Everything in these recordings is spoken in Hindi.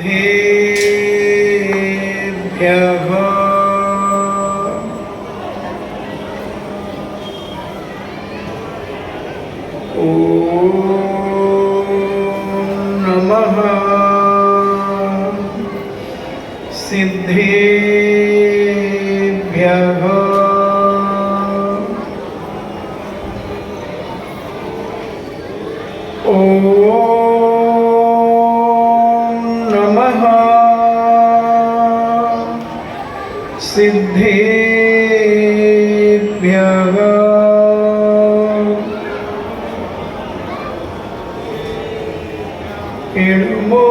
सिद्धेभ्यः ॐ नमः सिद्धेभ्यः ॐ नमः सिद्धेभ्यः इडमो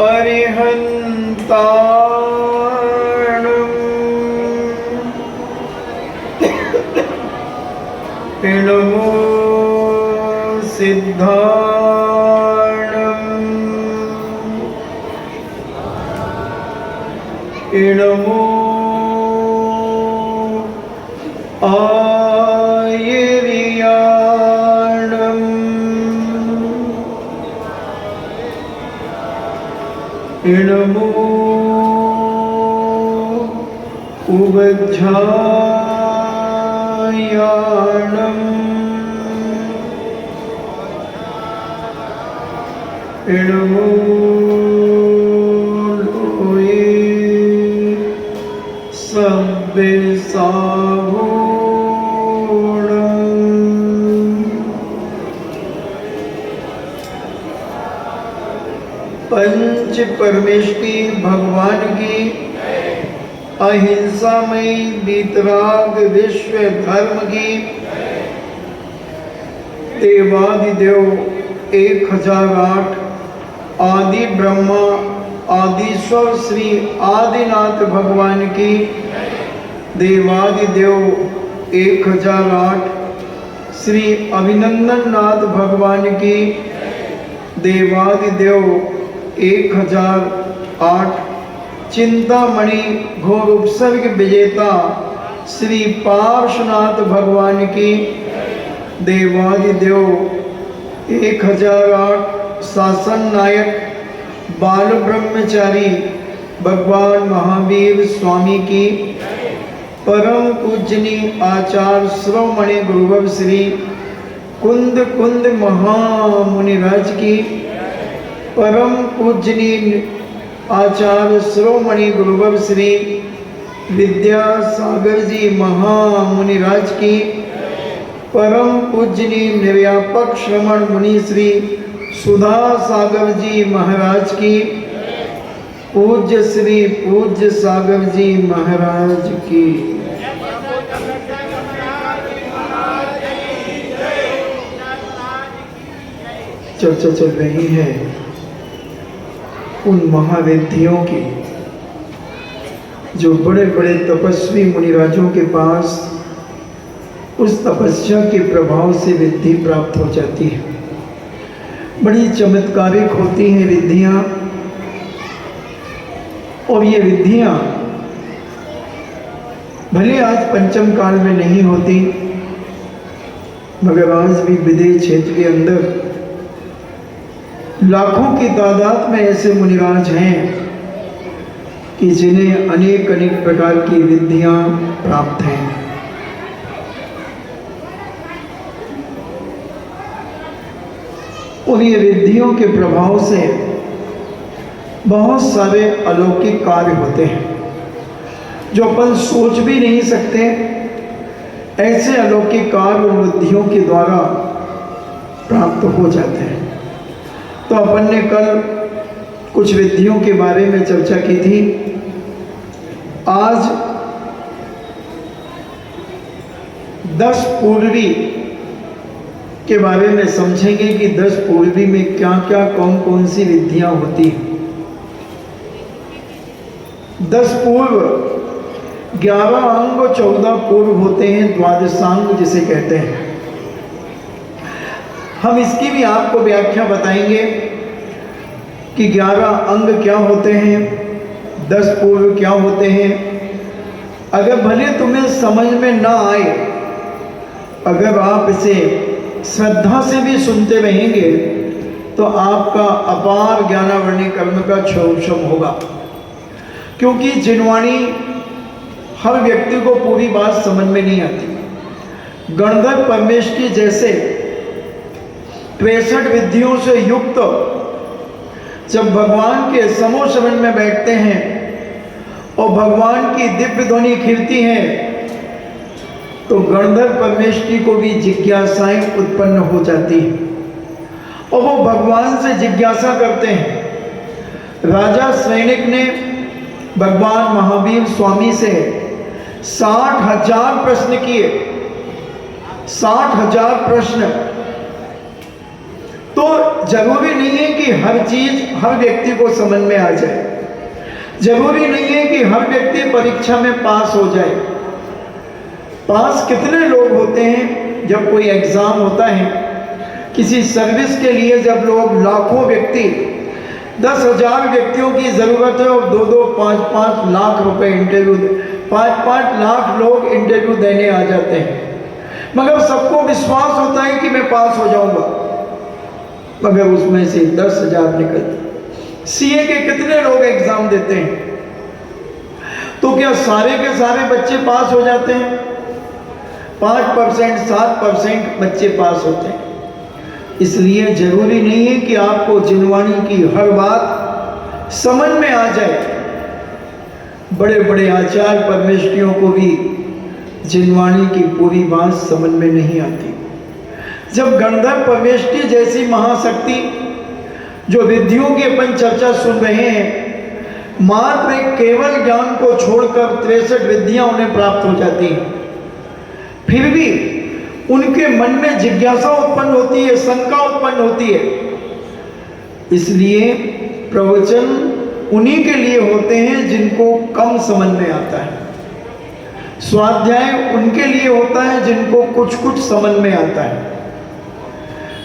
अरिहन्ताणम् इडमो सिद्धाणम् इडमो आयर्याणम् इडमो उवज्झायाणम् इडमो लोये सब्बिसावूणम् पंच परमेष्टि भगवान की अहिंसामयी वीतराग विश्व धर्म की देवादिदेव 1008 आदि ब्रह्मा आदिश्वर श्री आदिनाथ भगवान की देवादिदेव 1008 श्री अभिनंदन नाथ भगवान की देवादिदेव 1008 चिंतामणि घोर उपसर्ग विजेता श्री पार्श्वनाथ भगवान की देवादिदेव 1008 शासन नायक बाल ब्रह्मचारी भगवान महावीर स्वामी की परम पूजनीय आचार्य श्रोमणि गुरुवर श्री कुंद कुंद महामुनिराज की परम पूजनीय आचार्य श्रोमणि गुरुवर श्री विद्यासागर जी महामुनिराज की परम पूजनीय निर्व्यापक श्रमण मुनि श्री सुधा सागर जी महाराज की पूज्य श्री पूज्य सागर जी महाराज की चर्चा चल रही है उन महाविद्धियों की जो बड़े बड़े तपस्वी मुनिराजों के पास उस तपस्या के प्रभाव से विद्धि प्राप्त हो जाती है। बड़ी चमत्कारिक होती हैं विद्धियां, और ये विद्धियां भले आज पंचम काल में नहीं होती, मगर आज भी विदेह क्षेत्र के अंदर लाखों की तादाद में ऐसे मुनिराज हैं कि जिन्हें अनेक अनेक प्रकार की विद्धियां प्राप्त हैं। और ये विद्धियों के प्रभाव से बहुत सारे अलौकिक कार्य होते हैं जो अपन सोच भी नहीं सकते। ऐसे अलौकिक कार्य उन विद्धियों के द्वारा प्राप्त हो जाते हैं। तो अपन ने कल कुछ विद्धियों के बारे में चर्चा की थी। आज 10 पूर्वी के बारे में समझेंगे कि 10 पूर्वी में क्या क्या कौन कौन सी विद्धियां होती हैं। 10 पूर्व 11 अंग और 14 पूर्व होते हैं, द्वादशांग जिसे कहते हैं। हम इसकी भी आपको व्याख्या बताएंगे कि 11 अंग क्या होते हैं, 10 पूर्व क्या होते हैं। अगर भले तुम्हें समझ में ना आए, अगर आप इसे श्रद्धा से भी सुनते रहेंगे तो आपका अपार ज्ञानावरणी कर्म का क्षोभम होगा। क्योंकि जिनवाणी हर व्यक्ति को पूरी बात समझ में नहीं आती। गणधर परमेष्ठी जैसे 63 विधियों से युक्त जब भगवान के समोश्रवण में बैठते हैं और भगवान की दिव्य ध्वनि खिलती है, तो गणधर परमेष्ठी को भी जिज्ञासाएं उत्पन्न हो जाती है और वो भगवान से जिज्ञासा करते हैं। राजा सैनिक ने भगवान महावीर स्वामी से 60,000 प्रश्न किए, 60,000 प्रश्न। तो जरूरी नहीं है कि हर चीज हर व्यक्ति को समझ में आ जाए, जरूरी नहीं है कि हर व्यक्ति परीक्षा में पास हो जाए। पास कितने लोग होते हैं? जब कोई एग्जाम होता है किसी सर्विस के लिए, जब लोग लाखों व्यक्ति 10,000 व्यक्तियों की जरूरत है और 2-2, 5-5 लाख रुपए इंटरव्यू, 5-5 लाख लोग इंटरव्यू देने आ जाते हैं, मगर सबको विश्वास होता है कि मैं पास हो जाऊंगा, मगर उसमें से 10,000 निकलते। सीए के कितने लोग एग्जाम देते हैं? तो क्या सारे के सारे बच्चे पास हो जाते हैं? 5%, 7% बच्चे पास होते हैं। इसलिए जरूरी नहीं है कि आपको जिनवाणी की हर बात समझ में आ जाए। बड़े बड़े आचार्य परमेष्ठियों को भी जिनवाणी की पूरी बात समझ में नहीं आती। जब गणधर परमेष्ठी जैसी महाशक्ति, जो विधियों की अपन चर्चा सुन रहे हैं, मात्र एक केवल ज्ञान को छोड़कर 63 विधियां उन्हें प्राप्त हो जाती हैं, फिर भी उनके मन में जिज्ञासा उत्पन्न होती है, शंका उत्पन्न होती है। इसलिए प्रवचन उन्हीं के लिए होते हैं जिनको कम समझ में आता है। स्वाध्याय उनके लिए होता है जिनको कुछ कुछ समझ में आता है।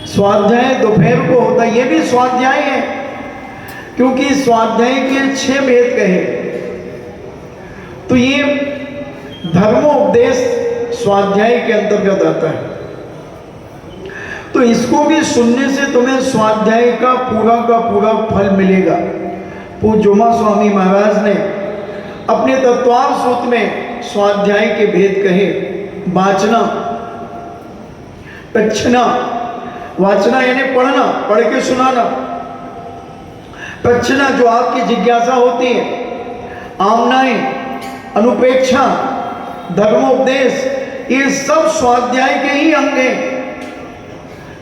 स्वाध्याय दोपहर को होता है, ये भी स्वाध्याय है, क्योंकि स्वाध्याय के 6 भेद कहे। तो ये धर्मोपदेश स्वाध्याय के अंतर्गत आता है। तो इसको भी सुनने से तुम्हें स्वाध्याय का पूरा फल मिलेगा। पूज्य उमा स्वामी महाराज ने अपने तत्वार सूत्र में स्वाध्याय के भेद कहे। वाचना, प्रच्छना, वाचना यानी पढ़ना, पढ़ के सुनाना। प्रच्छना जो आपकी जिज्ञासा होती है। आमनाएं, अनुपेक्षा, धर्मोपदेश, ये सब स्वाध्याय के ही अंग हैं।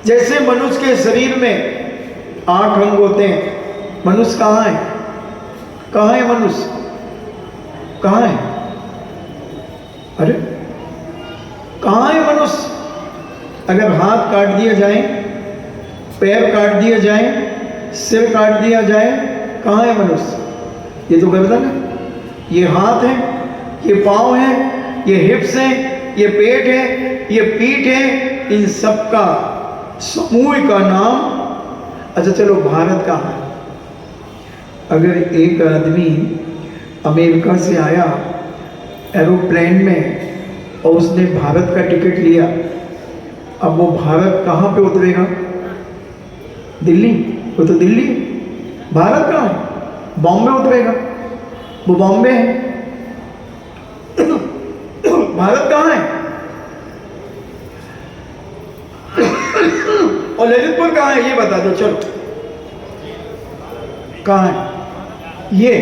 जैसे मनुष्य के शरीर में 8 अंग होते हैं। मनुष्य कहाँ है? कहाँ है मनुष्य? कहाँ है? अरे कहाँ है मनुष्य? अगर हाथ काट दिया जाए, पैर काट दिया जाए, सिर काट दिया जाए, कहाँ है मनुष्य? ये तो गर्दन है, ये हाथ है, ये पाँव है, ये हिप्स है, ये पेट है, ये पीठ है, इन सब का समूह का नाम। अच्छा चलो, भारत कहाँ है? अगर एक आदमी अमेरिका से आया एरोप्लेन में और उसने भारत का टिकट लिया, अब वो भारत कहाँ पे उतरेगा? दिल्ली। वो तो दिल्ली है। भारत कहाँ है? बॉम्बे उतरेगा। वो बॉम्बे है। भारत कहाँ है? और ललितपुर कहाँ है? ये बता दो। चलो कहाँ है ये?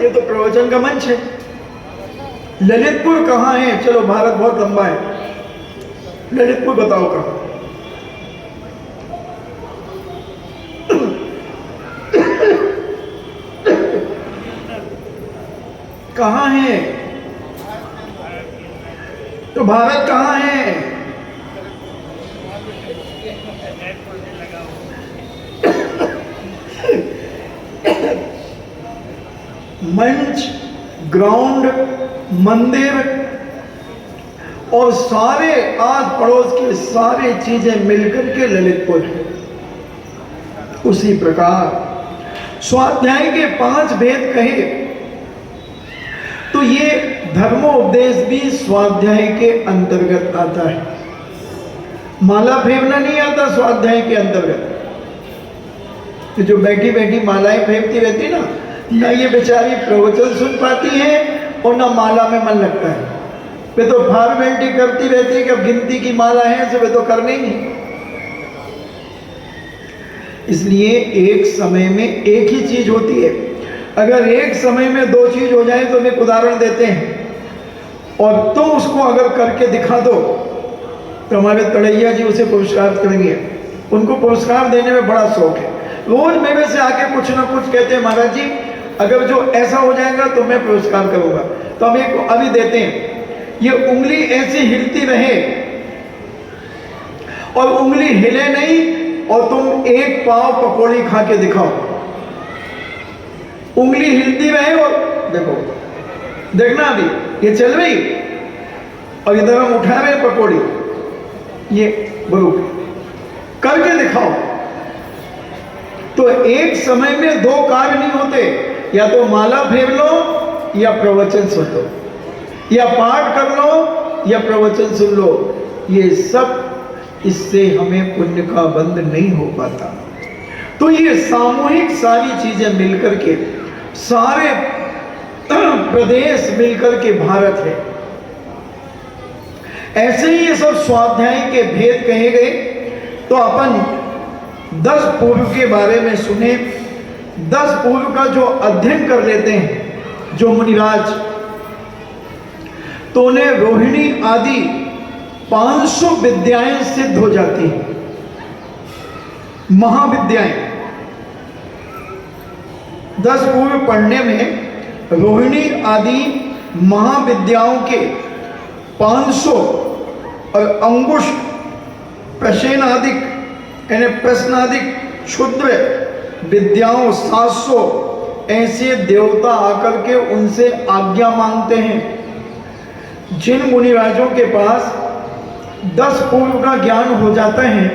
ये तो प्रवचन का मंच है। ललितपुर कहाँ है? चलो, भारत बहुत लंबा है, ललितपुर बताओ कहाँ? कहाँ है? तो भारत कहाँ है? मंच, ग्राउंड, मंदिर और सारे आस पड़ोस की सारी चीजें मिलकर के ललितपुर है। उसी प्रकार स्वाध्याय के 5 भेद कहे, तो ये धर्मोपदेश भी स्वाध्याय के अंतर्गत आता है। माला फेरना नहीं आता स्वाध्याय के अंतर्गत। तो जो बैठी बैठी मालाएं फेरती रहती ना ये बेचारी प्रवचन सुन पाती है और ना माला में मन लगता है। वे तो फॉर्मेलिटी करती रहती है कि अब गिनती की माला है तो वे तो करने ही नहीं। इसलिए एक समय में एक ही चीज होती है। अगर एक समय में दो चीज हो जाए तो एक उदाहरण देते हैं, और तुम उसको अगर करके दिखा दो तो हमारे तड़ैया जी उसे पुरस्कार करेंगे। उनको पुरस्कार देने में बड़ा शौक है। रोज मेरे से आके कुछ ना कुछ कहते हैं, महाराज जी अगर जो ऐसा हो जाएगा तो मैं पुरस्कार करूंगा। तो हम एक अभी देते हैं, ये उंगली ऐसी हिलती रहे और उंगली हिले नहीं और तुम एक पाव पकौड़ी खा के दिखाओ। उंगली हिलती रहे और देखो, देखना अभी ये चल रही और इधर हम उठा रहे पकौड़ी, ये बोलो करके दिखाओ। तो एक समय में दो कार्य नहीं होते, या तो माला फेर लो या प्रवचन सुन लो, या पाठ कर लो या प्रवचन सुन लो। ये सब इससे हमें पुण्य का बंध नहीं हो पाता। तो ये सामूहिक सारी चीजें मिलकर के, सारे प्रदेश मिलकर के भारत है। ऐसे ही ये सब स्वाध्याय के भेद कहे गए। तो अपन 10 पूर्व के बारे में सुने। 10 पूर्व का जो अध्ययन कर लेते हैं जो मुनिराज, तो उन्हें रोहिणी आदि 500 विद्याएं सिद्ध हो जाती हैं, महाविद्याएं। 10 पूर्व पढ़ने में रोहिणी आदि महाविद्याओं के 500 और अंगुष्ठ प्रशेनादिक यानी प्रश्नादिक क्षुद्र विद्याओं 700 ऐसे देवता आकर के उनसे आज्ञा मांगते हैं। जिन मुनिराजों के पास 10 पूर्व का ज्ञान हो जाता है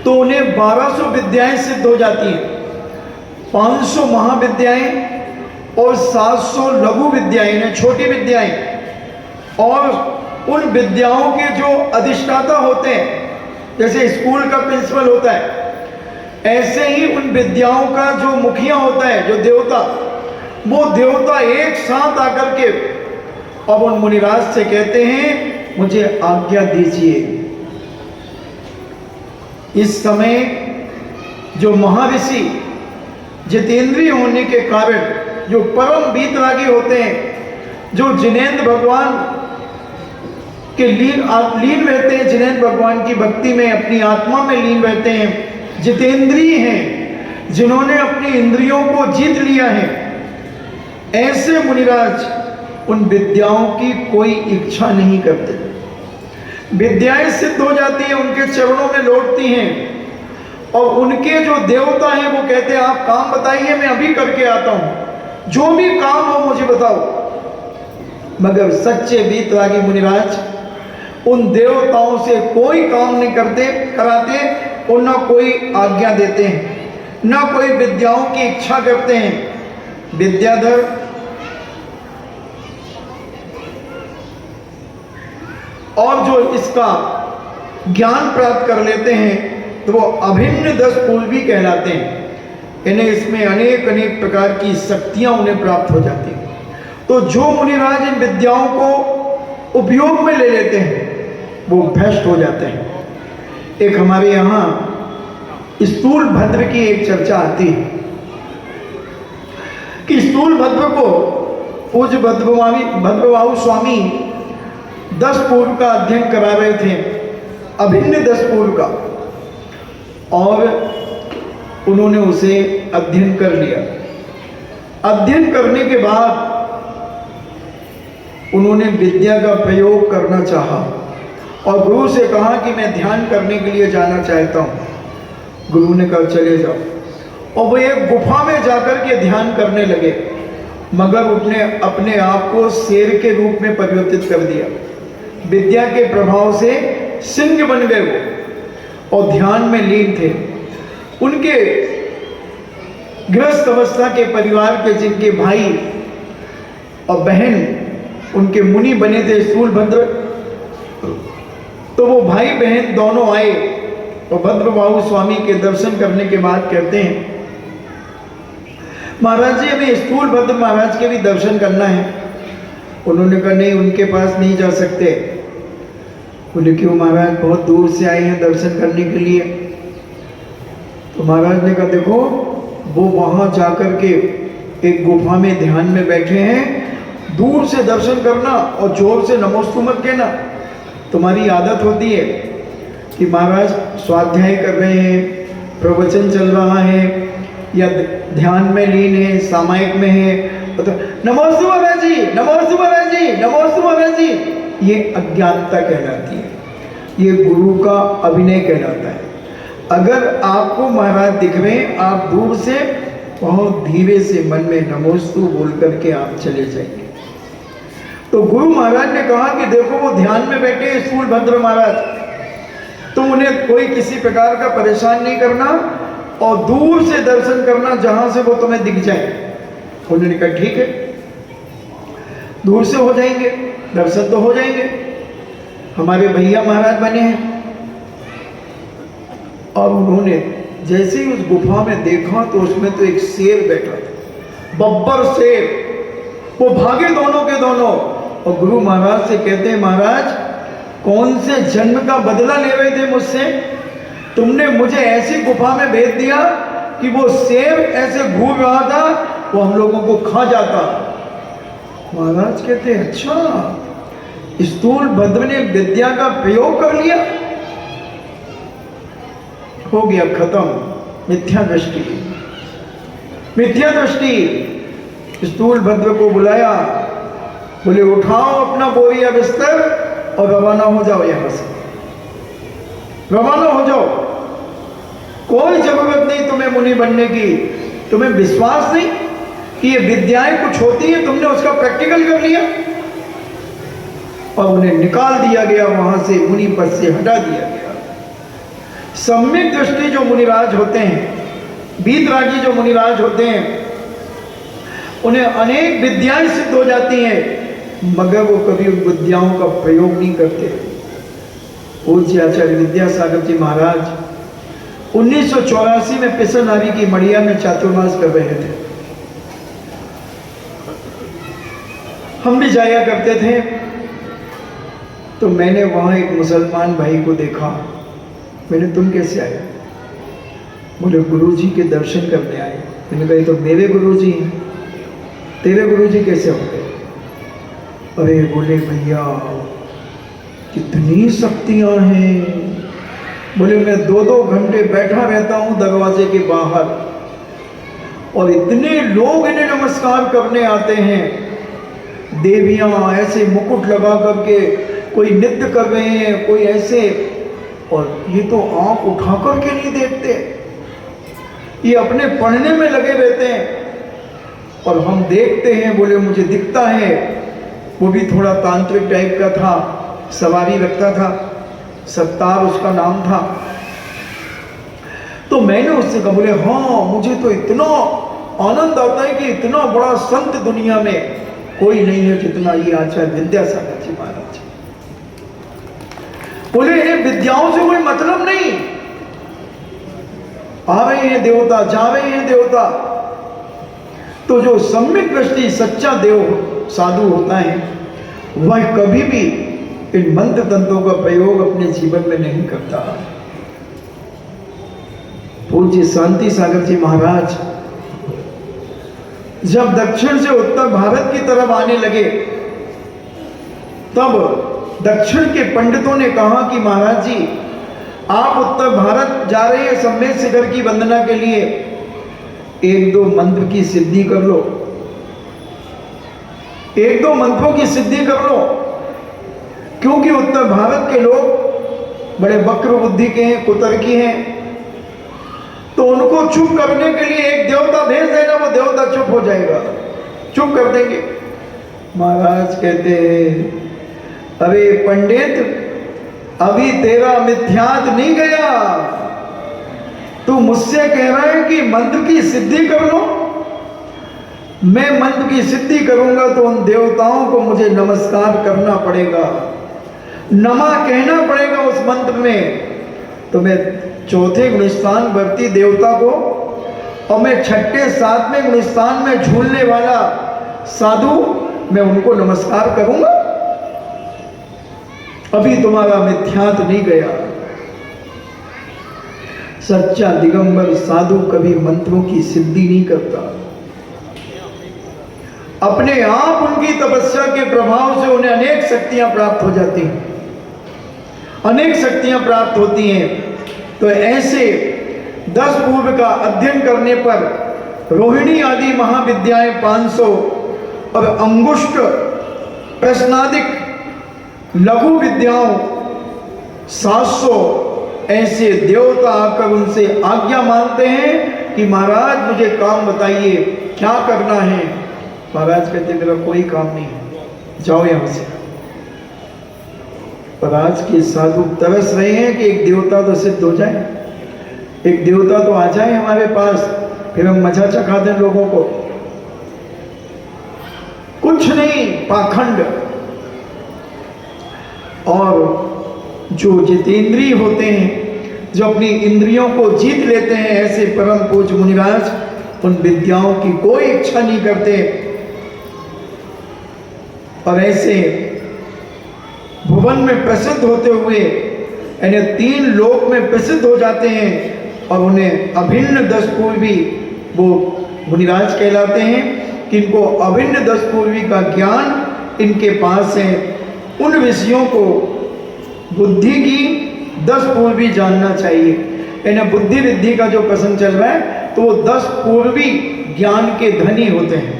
तो उन्हें 1200 विद्याएं सिद्ध हो जाती हैं। 500 महाविद्याएं और 700 लघु विद्याएं, छोटी विद्याएं, और उन विद्याओं के जो अधिष्ठाता होते हैं, जैसे स्कूल का प्रिंसिपल होता है, ऐसे ही उन विद्याओं का जो मुखिया होता है, जो देवता, वो देवता एक साथ आकर के अब उन मुनिराज से कहते हैं मुझे आज्ञा दीजिए। इस समय जो महर्षि जितेंद्रिय होने के कारण, जो परम वीतरागी होते हैं, जो जिनेंद्र भगवान के लीन रहते हैं, जिनेंद्र भगवान की भक्ति में अपनी आत्मा में लीन रहते हैं, जितेंद्रिय हैं, जिन्होंने अपनी इंद्रियों को जीत लिया है, ऐसे मुनिराज उन विद्याओं की कोई इच्छा नहीं करते। विद्याएं सिद्ध हो जाती हैं, उनके चरणों में लौटती हैं, और उनके जो देवता हैं वो कहते हैं आप काम बताइए, मैं अभी करके आता हूं, जो भी काम हो मुझे बताओ। मगर सच्चे वीतरागी मुनिराज उन देवताओं से कोई काम नहीं कराते, और न कोई आज्ञा देते हैं, न कोई विद्याओं की इच्छा करते हैं। विद्याधर और जो इसका ज्ञान प्राप्त कर लेते हैं तो वो अभिन्न 10 पूर्वी कहलाते हैं। इन्हें इसमें अनेक अनेक प्रकार की शक्तियां उन्हें प्राप्त हो जाती हैं। तो जो मुनिराज इन विद्याओं को उपयोग में ले लेते हैं वो भ्रष्ट हो जाते हैं। एक हमारे यहाँ स्थूल भद्र की एक चर्चा आती है कि स्थूल भद्र को पूज्य भद्रबाहु स्वामी 10 पूर्व का अध्ययन करा रहे थे, अभिन्न 10 पूर्व का, और उन्होंने उसे अध्ययन कर लिया। अध्ययन करने के बाद उन्होंने विद्या का प्रयोग करना चाहा और गुरु से कहा कि मैं ध्यान करने के लिए जाना चाहता हूँ। गुरु ने कहा चले जाओ, और वो एक गुफा में जाकर के ध्यान करने लगे, मगर उसने अपने आप को शेर के रूप में परिवर्तित कर दिया। विद्या के प्रभाव से सिंह बन गए वो, और ध्यान में लीन थे। उनके गृहस्थ अवस्था के परिवार के जिनके भाई और बहन उनके मुनि बने थे स्थूलभद्र, तो वो भाई बहन दोनों आए और भद्रबाहु स्वामी के दर्शन करने के बाद कहते हैं, महाराज जी हमें स्थूल भद्र महाराज के भी दर्शन करना है। उन्होंने कहा नहीं, उनके पास नहीं जा सकते। बोले क्यों महाराज, बहुत दूर से आए हैं दर्शन करने के लिए। तो महाराज ने कहा देखो, वो वहां जाकर के एक गुफा में ध्यान में बैठे हैं, दूर से दर्शन करना और जोर से नमोस्तु मत कहना। तुम्हारी आदत होती है कि महाराज स्वाध्याय कर रहे हैं, प्रवचन चल रहा है या ध्यान में लीन है, सामायिक में है, तो नमोस्तु महाराज जी, नमोस्तु महाराज जी, नमोस्तु महाराज जी, ये अज्ञानता कहलाती है, ये गुरु का अभिनय कहलाता है। अगर आपको महाराज दिख रहे हैं, आप दूर से बहुत धीरे से मन में नमोस्तु बोल करके आप चले जाइए। तो गुरु महाराज ने कहा कि देखो वो ध्यान में बैठे स्थूल भद्र महाराज, तो उन्हें कोई किसी प्रकार का परेशान नहीं करना और दूर से दर्शन करना जहां से वो तुम्हें दिख जाए। उन्होंने कहा ठीक है, दूर से हो जाएंगे, दर्शन तो हो जाएंगे, हमारे भैया महाराज बने हैं। और उन्होंने जैसे ही उस गुफा में देखा तो उसमें तो एक शेर बैठा था, बब्बर शेर। वो भागे दोनों के दोनों और गुरु महाराज से कहते हैं, महाराज कौन से जन्म का बदला ले रहे थे मुझसे, तुमने मुझे ऐसी गुफा में भेज दिया कि वो शेर ऐसे घूम रहा था, वो हम लोगों को खा जाता। महाराज कहते हैं अच्छा, स्थूल भद्र ने विद्या का प्रयोग कर लिया, हो गया खत्म, मिथ्या दृष्टि, मिथ्या दृष्टि। स्थूल भद्र को बुलाया, बोले उठाओ अपना बोरिया बिस्तर और रवाना हो जाओ, यहां से रवाना हो जाओ, कोई जरूरत नहीं तुम्हें मुनि बनने की। तुम्हें विश्वास नहीं कि ये विद्याएं कुछ होती है, तुमने उसका प्रैक्टिकल कर लिया। और उन्हें निकाल दिया गया वहां से, मुनि पद से हटा दिया गया। सम्यक दृष्टि जो मुनिराज होते हैं, वीतरागी जो मुनिराज होते हैं, उन्हें अनेक विद्याएं सिद्ध हो जाती हैं, मगर वो कभी उन विद्याओं का प्रयोग नहीं करते। पूज्य आचार्य विद्यासागर जी महाराज 1984 में पिसनारी की मड़िया में चातुर्मास कर रहे थे। हम भी जाया करते थे, तो मैंने वहां एक मुसलमान भाई को देखा। मैंने, तुम कैसे आए? बोले गुरुजी के दर्शन करने आए। मैंने कहा तो मेरे गुरुजी हैं, तेरे गुरुजी कैसे हो गए? अरे बोले भैया कितनी शक्तियां हैं। बोले मैं 2-2 घंटे बैठा रहता हूं दरवाजे के बाहर और इतने लोग इन्हें नमस्कार करने आते हैं। देवियां ऐसे मुकुट लगा करके कोई नृत्य कर रहे हैं, कोई ऐसे, और ये तो आंख उठा करके नहीं देखते, ये अपने पढ़ने में लगे रहते हैं और हम देखते हैं। बोले मुझे दिखता है, वो भी थोड़ा तांत्रिक टाइप का था, सवारी रखता था, सत्तार उसका नाम था। तो मैंने उससे कहा, बोले हाँ मुझे तो इतना आनंद आता है कि इतना बड़ा संत दुनिया में कोई नहीं है जितना ये आचार्य विद्यासागर जी महाराज। बोले इन्हें विद्याओं से कोई मतलब नहीं, आ रहे हैं देवता, जा रहे हैं देवता। तो जो सम्यक दृष्टि सच्चा देव साधु होता है, वह कभी भी इन मंत्र तंत्रों का प्रयोग अपने जीवन में नहीं करता। पूज्य शांति सागर जी महाराज जब दक्षिण से उत्तर भारत की तरफ आने लगे, तब दक्षिण के पंडितों ने कहा कि महाराज जी आप उत्तर भारत जा रहे हैं सम्मेद शिखर की वंदना के लिए, 1-2 मंत्र की सिद्धि कर लो, 1-2 मंत्रों की सिद्धि कर लो, क्योंकि उत्तर भारत के लोग बड़े वक्र बुद्धि के हैं, कुतर्की हैं। तो उनको चुप करने के लिए एक देवता भेज देना, वो देवता चुप हो जाएगा, चुप कर देंगे। महाराज कहते हैं अरे पंडित अभी तेरा मिथ्यात नहीं गया, तू मुझसे कह रहा है कि मंत्र की सिद्धि कर लो। मैं मंत्र की सिद्धि करूंगा तो उन देवताओं को मुझे नमस्कार करना पड़ेगा, नमा कहना पड़ेगा उस मंत्र में, तो मैं चौथे गुणस्थान वर्ती देवता को और मैं छठे सातवें गुणस्थान में झूलने वाला साधु, मैं उनको नमस्कार करूंगा। अभी तुम्हारा मिथ्यात नहीं गया। सच्चा दिगंबर साधु कभी मंत्रों की सिद्धि नहीं करता। अपने आप उनकी तपस्या के प्रभाव से उन्हें अनेक शक्तियां प्राप्त हो जाती हैं, अनेक शक्तियां प्राप्त होती हैं। तो ऐसे 10 पूर्व का अध्ययन करने पर रोहिणी आदि महाविद्याएं 500 और अंगुष्ठ प्रश्नादिक लघु विद्याओं 700, ऐसे देवता आकर उनसे आज्ञा मांगते हैं कि महाराज मुझे काम बताइए, क्या करना है। महाराज कहते मेरा कोई काम नहीं है, जाओ यहां से। पर आज के साधु तरस रहे हैं कि एक देवता तो सिद्ध हो जाए, एक देवता तो आ जाए हमारे पास, फिर हम मजा चखा दें लोगों को। कुछ नहीं, पाखंड। और जो जितेंद्रिय होते हैं, जो अपनी इंद्रियों को जीत लेते हैं, ऐसे परम पूज्य मुनिराज उन विद्याओं की कोई इच्छा नहीं करते और ऐसे भुवन में प्रसिद्ध होते हुए यानी 3 लोक में प्रसिद्ध हो जाते हैं और उन्हें अभिन्न 10 पूर्वी वो मुनिराज कहलाते हैं कि इनको अभिन्न 10 पूर्वी का ज्ञान इनके पास है। उन विषयों को बुद्धि की 10 पूर्वी जानना चाहिए। यानी बुद्धि विद्धि का जो प्रसंग चल रहा है तो वो 10 पूर्वी ज्ञान के धनी होते हैं।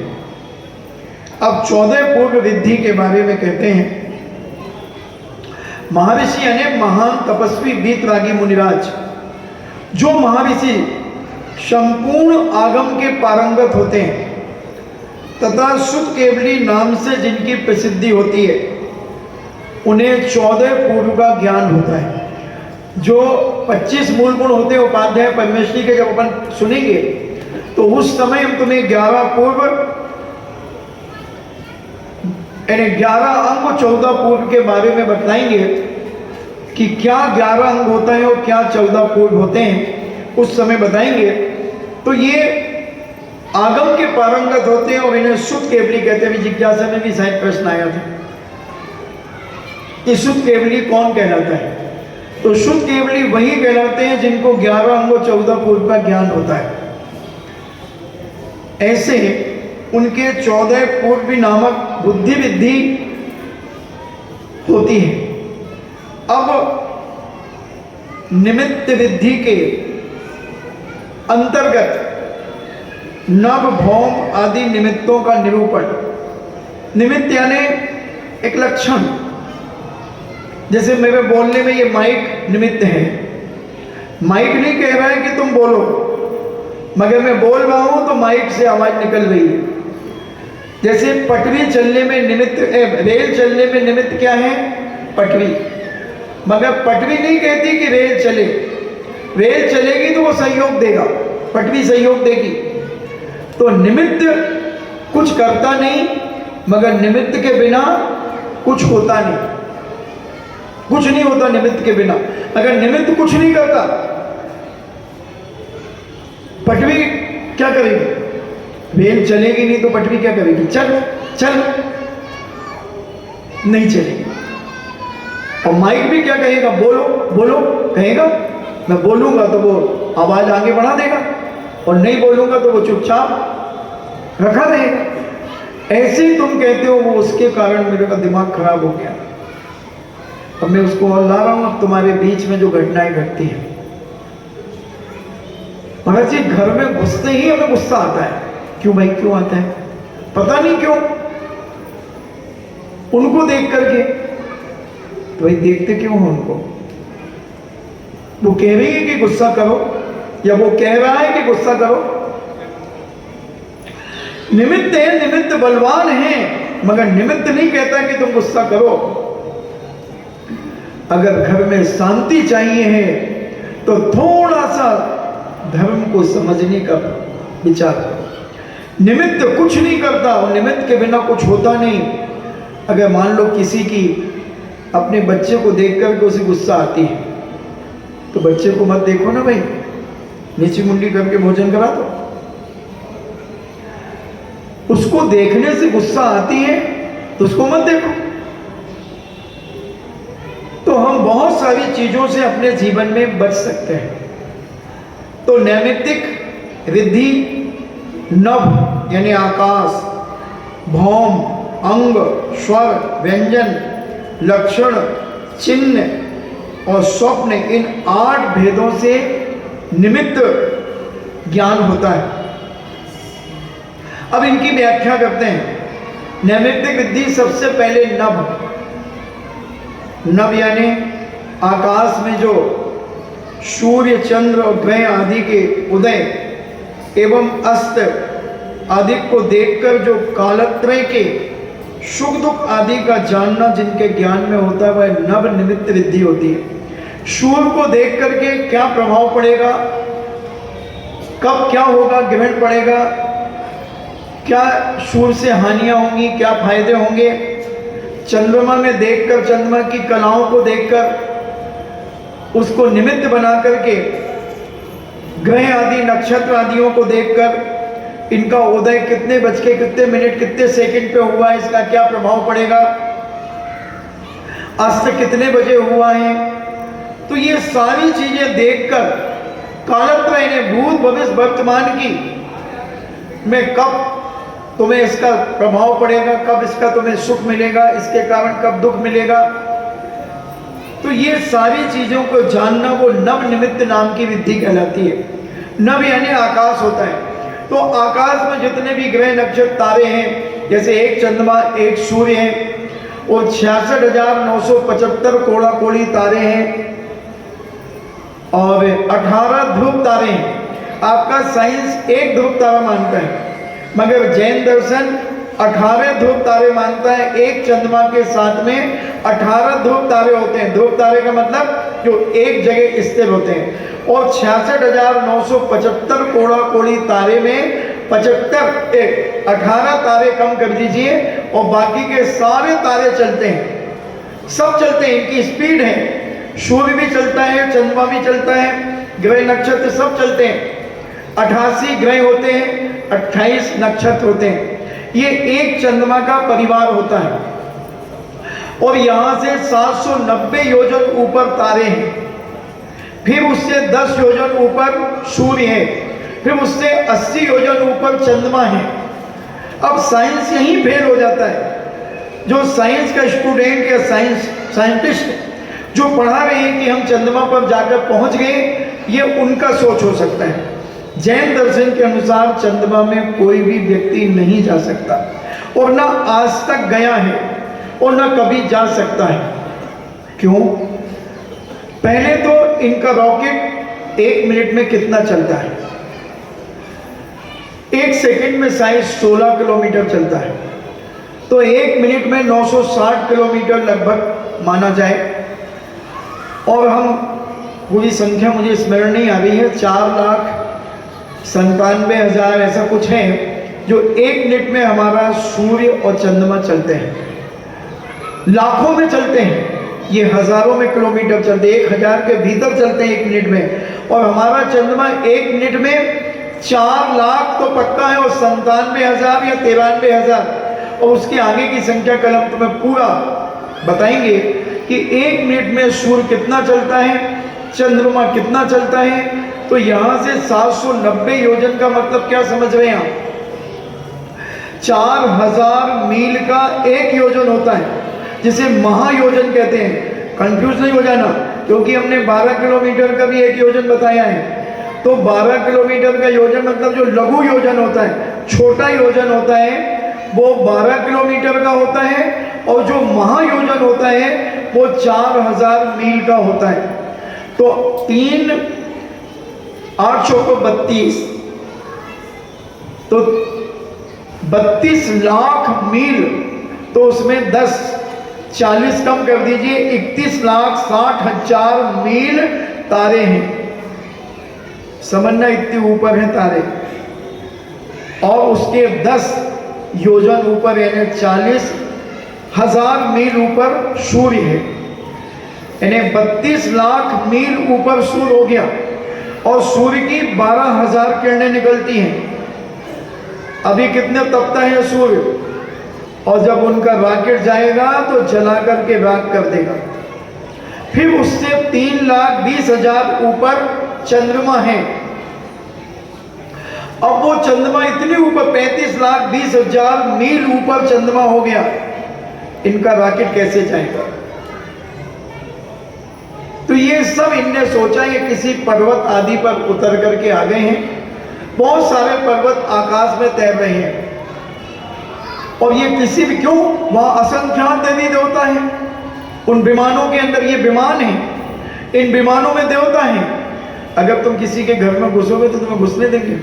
अब 14 पूर्व विद्धि के बारे में कहते हैं। महर्षि यानी महान तपस्वी वीतरागी मुनिराज, जो महर्षि संपूर्ण आगम के पारंगत होते हैं तथा शुद्ध केवली नाम से जिनकी प्रसिद्धि होती है, उन्हें 14 पूर्व का ज्ञान होता है। जो 25 मूल गुण होते हैं उपाध्याय परमेश्वरी के, जब अपन सुनेंगे तो उस समय हम तुम्हें 11 पूर्व यानी 11 अंग 14 पूर्व के बारे में बताएंगे कि क्या 11 अंग होता है और क्या 14 पूर्व होते हैं, उस समय बताएंगे। तो ये आगम के पारंगत होते हैं और इन्हें शुद्ध केवली कहते हैं। जिज्ञासा में भी शायद प्रश्न आया था कि शुद्ध केवली कौन कहलाता है। तो शुद्ध केवली वही कहलाते हैं जिनको 11 अंग 14 पूर्व का ज्ञान होता है। ऐसे उनके 14 पूर्वी नामक बुद्धि विद्धि होती है। अब निमित्त विद्धि के अंतर्गत नव भौम आदि निमित्तों का निरूपण। निमित्त यानी एक लक्षण, जैसे मेरे बोलने में ये माइक निमित्त है। माइक नहीं कह रहा है कि तुम बोलो, मगर मैं बोल रहा हूं तो माइक से आवाज निकल रही है। जैसे पटरी चलने में निमित्त, रेल चलने में निमित्त क्या है? पटरी। मगर पटरी नहीं कहती कि रेल चले, रेल चलेगी तो वो सहयोग देगा, पटरी सहयोग देगी। तो निमित्त कुछ करता नहीं, मगर निमित्त के बिना कुछ होता नहीं, कुछ नहीं होता निमित्त के बिना। अगर निमित्त कुछ नहीं करता, पटरी क्या करेगी? रेल चलेगी नहीं तो पटरी क्या करेगी? चल चल, नहीं चलेगी। और माइक भी क्या कहेगा? बोलो बोलो कहेगा। मैं बोलूंगा तो वो आवाज आगे बढ़ा देगा और नहीं बोलूंगा तो वो चुपचाप रखा रहेगा। ऐसे ही तुम कहते हो वो उसके कारण मेरा दिमाग खराब हो गया। अब मैं उसको और ला रहा हूं। अब तुम्हारे बीच में जो घटनाएं घटती हैं, महाराज जी घर में घुसते ही हमें गुस्सा आता है। क्यों भाई, क्यों आता है? पता नहीं क्यों। उनको देख करके तो भाई देखते क्यों हो उनको? वो कह रही है कि गुस्सा करो या वो कह रहा है कि गुस्सा करो। निमित्त है, निमित्त बलवान है, मगर निमित्त नहीं कहता कि तुम गुस्सा करो। अगर घर में शांति चाहिए है तो थोड़ा सा धर्म को समझने का विचार करो। निमित्त कुछ नहीं करता और निमित्त के बिना कुछ होता नहीं। अगर मान लो किसी की अपने बच्चे को देख करके उसे गुस्सा आती है, तो बच्चे को मत देखो ना भाई, नीची मुंडी करके भोजन करा दो। उसको देखने से गुस्सा आती है तो उसको मत देखो। तो हम बहुत सारी चीजों से अपने जीवन में बच सकते हैं। तो नैमित्तिक रिद्धि, नभ यानी आकाश, भौम, अंग, स्वर, व्यंजन, लक्षण, चिन्ह और स्वप्न, इन 8 भेदों से निमित्त ज्ञान होता है। अब इनकी व्याख्या करते हैं। नैमित्तिक रिद्धि सबसे पहले नभ, नभ यानी आकाश में जो सूर्य, चंद्र और ग्रह आदि के उदय एवं अस्त आदि को देखकर जो कालत्रय के सुख दुख आदि का जानना जिनके ज्ञान में होता है, वह नभ निमित्त रिद्धि होती है। सूर्य को देख करके क्या प्रभाव पड़ेगा, कब क्या होगा, ग्रहण पड़ेगा, क्या सूर्य से हानियां होंगी, क्या फायदे होंगे। चंद्रमा में देखकर, चंद्रमा की कलाओं को देखकर उसको निमित्त बना करके ग्रह आदि नक्षत्र आदियों को देखकर इनका उदय कितने बज के कितने मिनट कितने सेकंड पे हुआ है, इसका क्या प्रभाव पड़ेगा, अस्त कितने बजे हुआ है। तो ये सारी चीजें देखकर कालत्रय ने भूत भविष्य वर्तमान की में कब तुम्हें इसका प्रभाव पड़ेगा, कब इसका तुम्हें सुख मिलेगा, इसके कारण कब दुख मिलेगा, तो ये सारी चीजों को जानना वो नव निमित्त नाम की विधि कहलाती है। नव यानी आकाश होता है। तो आकाश में जितने भी ग्रह नक्षत्र तारे हैं, जैसे एक चंद्रमा एक सूर्य है और 66,975 कोड़ा कोड़ी तारे हैं और 18 ध्रुव तारे हैं। आपका साइंस एक ध्रुव तारा मानता है, मगर जैन दर्शन 18 ध्रुव तारे मानता है। एक चंद्रमा के साथ में 18 ध्रुव तारे होते हैं। ध्रुव तारे का मतलब जो एक जगह स्थिर होते हैं। और 66,975 कोड़ा कोड़ी तारे में 18 तारे कम कर दीजिए और बाकी के सारे तारे चलते हैं, सब चलते हैं, इनकी स्पीड है। सूर्य भी चलता है, चंद्रमा भी चलता है, ग्रह नक्षत्र सब चलते हैं। 88 ग्रह होते हैं, 28 नक्षत्र होते हैं। ये एक चंद्रमा का परिवार होता है। और यहां से 790 योजन ऊपर तारे हैं, फिर उससे 10 योजन ऊपर सूर्य है, फिर उससे 80 योजन ऊपर चंद्रमा है। अब साइंस यहीं फेल हो जाता है। जो साइंस का स्टूडेंट या साइंटिस्ट जो पढ़ा रहे हैं कि हम चंद्रमा पर जाकर पहुंच गए, ये उनका सोच हो सकता है। जैन दर्शन के अनुसार चंद्रमा में कोई भी व्यक्ति नहीं जा सकता और ना आज तक गया है और ना कभी जा सकता है। क्यों? पहले तो इनका रॉकेट 1 मिनट में कितना चलता है? 1 सेकंड में शायद 16 किलोमीटर चलता है। तो 1 मिनट में 960 किलोमीटर लगभग माना जाए। और हम पूरी संख्या मुझे स्मरण नहीं आ रही है, 4,97,000 ऐसा कुछ है जो 1 मिनट में हमारा सूर्य और चंद्रमा चलते हैं। लाखों में चलते हैं, ये हजारों में किलोमीटर चलते हैं, 1000 के भीतर चलते हैं 1 मिनट में। और हमारा चंद्रमा 1 मिनट में 4 लाख तो पक्का है और 97,000 या 93,000 और उसके आगे की संख्या कल हम तुम्हें पूरा बताएंगे कि 1 मिनट में सूर्य कितना चलता है, चंद्रमा कितना चलता है। तो यहां से 790 योजन का मतलब क्या समझ रहे हैं आप? 4000 मील का 1 योजन होता है, जिसे महायोजन कहते हैं। कंफ्यूज नहीं हो जाना, क्योंकि हमने 12 किलोमीटर का भी 1 योजन बताया है। तो 12 किलोमीटर का योजन मतलब जो लघु योजन होता है, छोटा योजन होता है, वो 12 किलोमीटर का होता है। और जो महायोजन होता है वो 4000 मील का होता है। तो 3 8 को 32, तो 32 लाख मील। तो उसमें 10 40 कम कर दीजिए, 31,60,000 मील तारे हैं। समझना, इतने ऊपर हैं तारे। और उसके 10 योजन ऊपर यानी 40,000 मील ऊपर सूर्य है। यानी 32 लाख मील ऊपर सूर्य हो गया और सूर्य की 12,000 किरणें निकलती हैं। अभी कितने तपता है सूर्य, और जब उनका रॉकेट जाएगा तो जला करके राख कर देगा। फिर उससे 3,20,000 ऊपर चंद्रमा है। अब वो चंद्रमा इतने ऊपर 35,20,000 मील ऊपर चंद्रमा हो गया, इनका रॉकेट कैसे जाएगा? तो ये सब इनने सोचा ये किसी पर्वत आदि पर उतर करके आ गए हैं। बहुत सारे पर्वत आकाश में तैर रहे हैं और ये किसी भी, क्यों, वहां असंख्यात देवी देवता है। उन विमानों के अंदर, ये विमान है, इन विमानों में देवता है। अगर तुम किसी के घर में घुसोगे तो तुम्हें घुसने देंगे?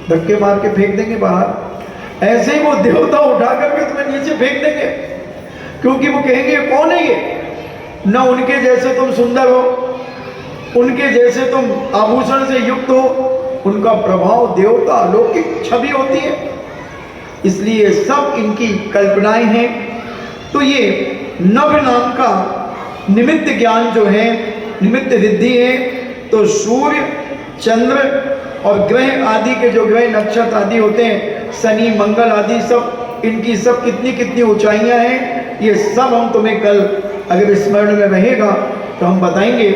धक्के मार के फेंक देंगे बाहर। ऐसे ही वो देवता उठा करके तुम्हें नीचे फेंक देंगे, क्योंकि वो कहेंगे कौन है ये? न उनके जैसे तुम सुंदर हो, उनके जैसे तुम आभूषण से युक्त हो। उनका प्रभाव देवता अलौकिक छवि होती है, इसलिए सब इनकी कल्पनाएं हैं। तो ये नभ नाम का निमित्त ज्ञान जो है, निमित्त रिद्धि है। तो सूर्य, चंद्र और ग्रह आदि के जो ग्रह नक्षत्र आदि होते हैं, शनि मंगल आदि, सब इनकी सब कितनी कितनी ऊंचाइयां हैं, ये सब हम तुम्हें कल अगर स्मरण में रहेगा तो हम बताएंगे।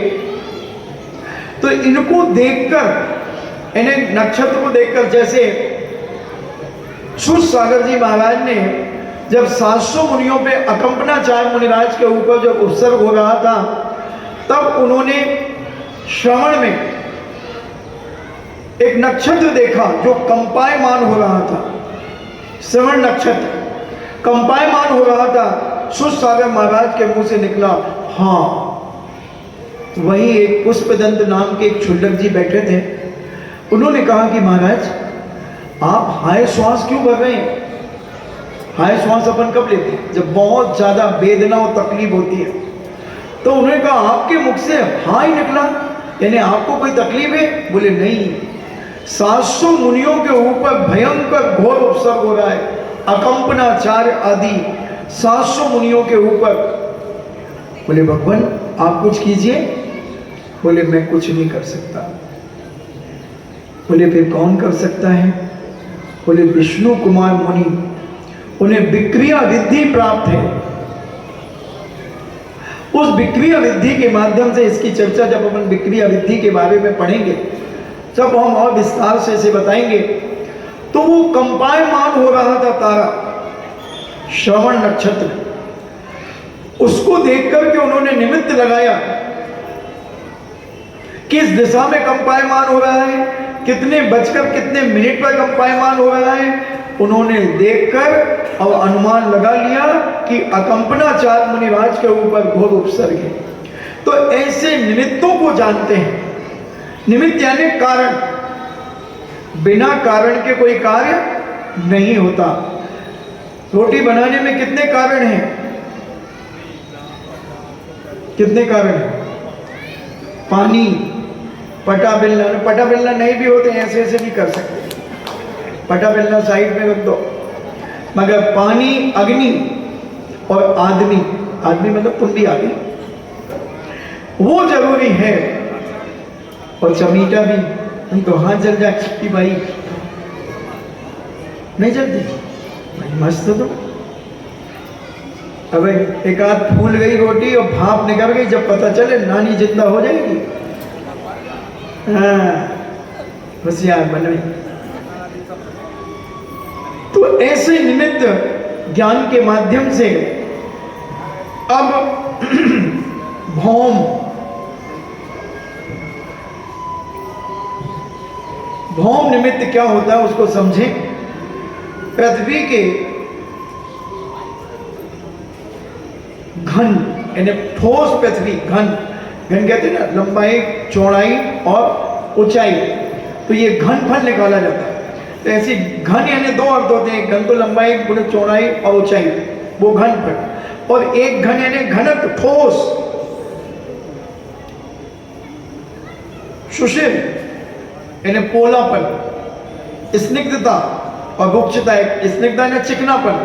तो इनको देखकर, इन्हें नक्षत्र को देखकर, जैसे सूरसागर जी महाराज ने जब 700 मुनियों पे अकंपनाचार्य मुनिराज के ऊपर जब उत्सर्ग हो रहा था, तब उन्होंने श्रवण में एक नक्षत्र देखा जो कंपायमान हो रहा था। श्रवण नक्षत्र कंपायमान हो रहा था। सूरसागर महाराज के मुंह से निकला, हाँ। वहीं एक पुष्पदंत नाम के एक क्षुल्लक जी बैठे थे। उन्होंने कहा कि महाराज, आप हाय श्वास क्यों भर रहे हैं? हाय श्वास अपन कब लेते हैं? जब बहुत ज्यादा वेदना और तकलीफ होती है। तो उन्होंने कहा, आपके मुख से हाय निकला, यानी आपको कोई तकलीफ है? बोले नहीं, 700 मुनियों के ऊपर भयंकर घोर उपसर्ग हो रहा है, अकंपनाचार्य आदि 700 मुनियों के ऊपर। बोले भगवान आप कुछ कीजिए। बोले मैं कुछ नहीं कर सकता। बोले फिर कौन कर सकता है? बोले विष्णु कुमार मुनि, उन्हें विक्रिया रिद्धि प्राप्त है। उस विक्रिया रिद्धि के माध्यम से, इसकी चर्चा जब अपन विक्रिया रिद्धि के बारे में पढ़ेंगे, जब हम और विस्तार से इसे बताएंगे, तो वो कंपायमान हो रहा था तारा, श्रवण नक्षत्र। उसको देख करके उन्होंने निमित्त लगाया, किस दिशा में कंपायमान हो रहा है, कितने बजकर कितने मिनट पर कंपायमान हो रहा है। उन्होंने देखकर और अनुमान लगा लिया कि अकंपनाचार्य मुनिराज के ऊपर घोर उपसर्ग है। तो ऐसे निमित्तों को जानते हैं। निमित्त यानी कारण, बिना कारण के कोई कार्य नहीं होता। रोटी बनाने में कितने कारण हैं? कितने कारण हैं? पानी, पटा बेलना, पटा बेलना नहीं भी होते ऐसे ऐसे भी कर सकते, पटा बेलना साइड में रख दो। मगर पानी, अग्नि और आदमी, आदमी मतलब तुम भी आदमी, वो जरूरी है। और चमीटा भी, नहीं तो हाथ जल जाए कि भाई नहीं जलती भाई, मस्त तो। अब एक आध फूल गई रोटी और भाप निकल गई, जब पता चले नानी जिंदा हो जाएगी। हाँ, होशियार बन गई। तो ऐसे निमित्त ज्ञान के माध्यम से अब भौम निमित्त क्या होता है उसको समझें। पृथ्वी के घन यानी ठोस पृथ्वी, घन कहते हैं ना, लंबाई, चौड़ाई और ऊंचाई, तो ये घनफल निकाला जाता है। तो ऐसी घन यानी दो अर्थ होते हैं, घन तो लंबाई, चौड़ाई और ऊंचाई, वो घनफल। और एक घन यानी घनत्व, ठोस, सुशील यानी पोलापन, स्निग्धता और रुक्षता। स्निग्धता यानी चिकनापन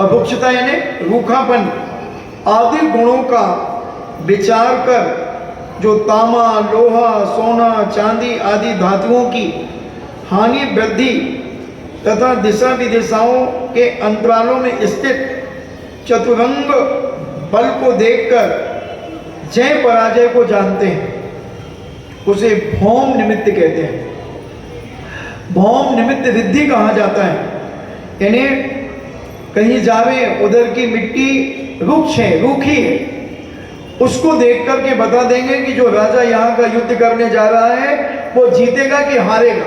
और रुक्षता यानी रूखापन आदि गुणों का विचार कर जो तांबा, लोहा, सोना, चांदी आदि धातुओं की हानि, वृद्धि तथा दिशा विदिशाओं के अंतरालों में स्थित चतुरंग बल को देखकर जय पराजय को जानते हैं, उसे भौम निमित्त कहते हैं। भौम निमित्त रिद्धि कहा जाता है। इन्हें कहीं जावे उधर की मिट्टी रुक्ष है, रूखी है, उसको देख करके बता देंगे कि जो राजा यहाँ का युद्ध करने जा रहा है वो जीतेगा कि हारेगा।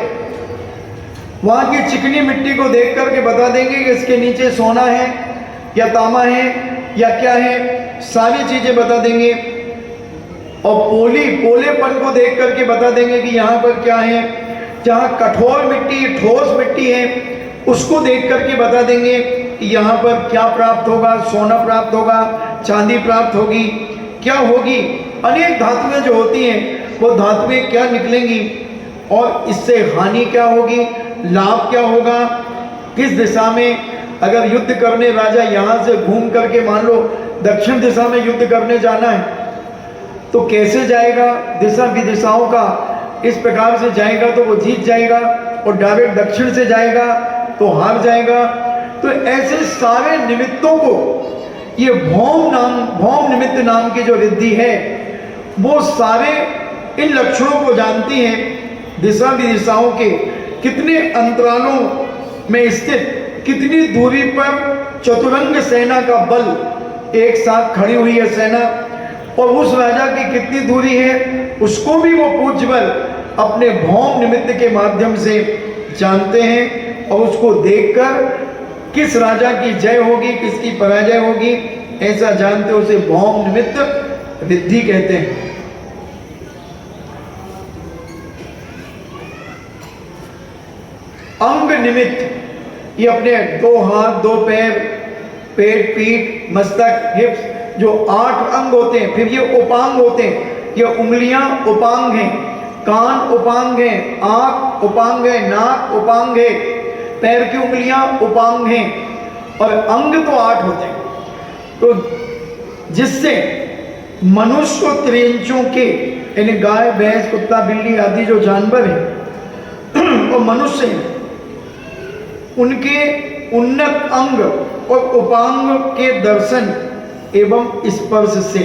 वहाँ की चिकनी मिट्टी को देख करके बता देंगे कि इसके नीचे सोना है या तांबा है या क्या है, सारी चीजें बता देंगे। और पोलेपन को देख करके बता देंगे कि यहाँ पर क्या है। जहाँ कठोर मिट्टी, ठोस मिट्टी है, उसको देख करके बता देंगे कि यहाँ पर क्या प्राप्त होगा, सोना प्राप्त होगा, चांदी प्राप्त होगी, क्या होगी। अनेक धातुएं जो होती हैं वो धातुएं क्या निकलेंगी और इससे हानि क्या होगी, लाभ क्या होगा, किस दिशा में। अगर युद्ध करने राजा यहाँ से घूम करके मान लो दक्षिण दिशा में युद्ध करने जाना है तो कैसे जाएगा, दिशा विदिशाओं का इस प्रकार से जाएगा तो वो जीत जाएगा, और डायरेक्ट दक्षिण से जाएगा तो हार जाएगा। तो ऐसे सारे निमित्तों को ये भौम निमित्त नाम की जो रिद्धि है वो सारे इन लक्षणों को जानती है। दिशा विदिशाओं के कितने अंतरालों में स्थित, कितनी दूरी पर चतुरंग सेना का बल एक साथ खड़ी हुई है सेना, और उस राजा की कितनी दूरी है उसको भी वो पूज्य बल अपने भौम निमित्त के माध्यम से जानते हैं। और उसको देखकर किस राजा की जय होगी, किसकी पराजय होगी, ऐसा जानते उसे भौम निमित्त रिद्धि कहते हैं। अंग निमित्त ये अपने 2 हाथ, 2 पैर, पेट, पीठ, मस्तक, हिप्स जो 8 अंग होते हैं। फिर ये उपांग होते हैं, ये उंगलियां उपांग हैं, कान उपांग हैं, आंख उपांग है, नाक उपांग है, पैर की उंगलियां उपांग हैं, और अंग तो 8 होते हैं। तो जिससे मनुष्य और त्रियंचों के यानी गाय, भैंस, कुत्ता, बिल्ली आदि जो जानवर हैं और मनुष्य हैं उनके उन्नत अंग और उपांग के दर्शन एवं स्पर्श से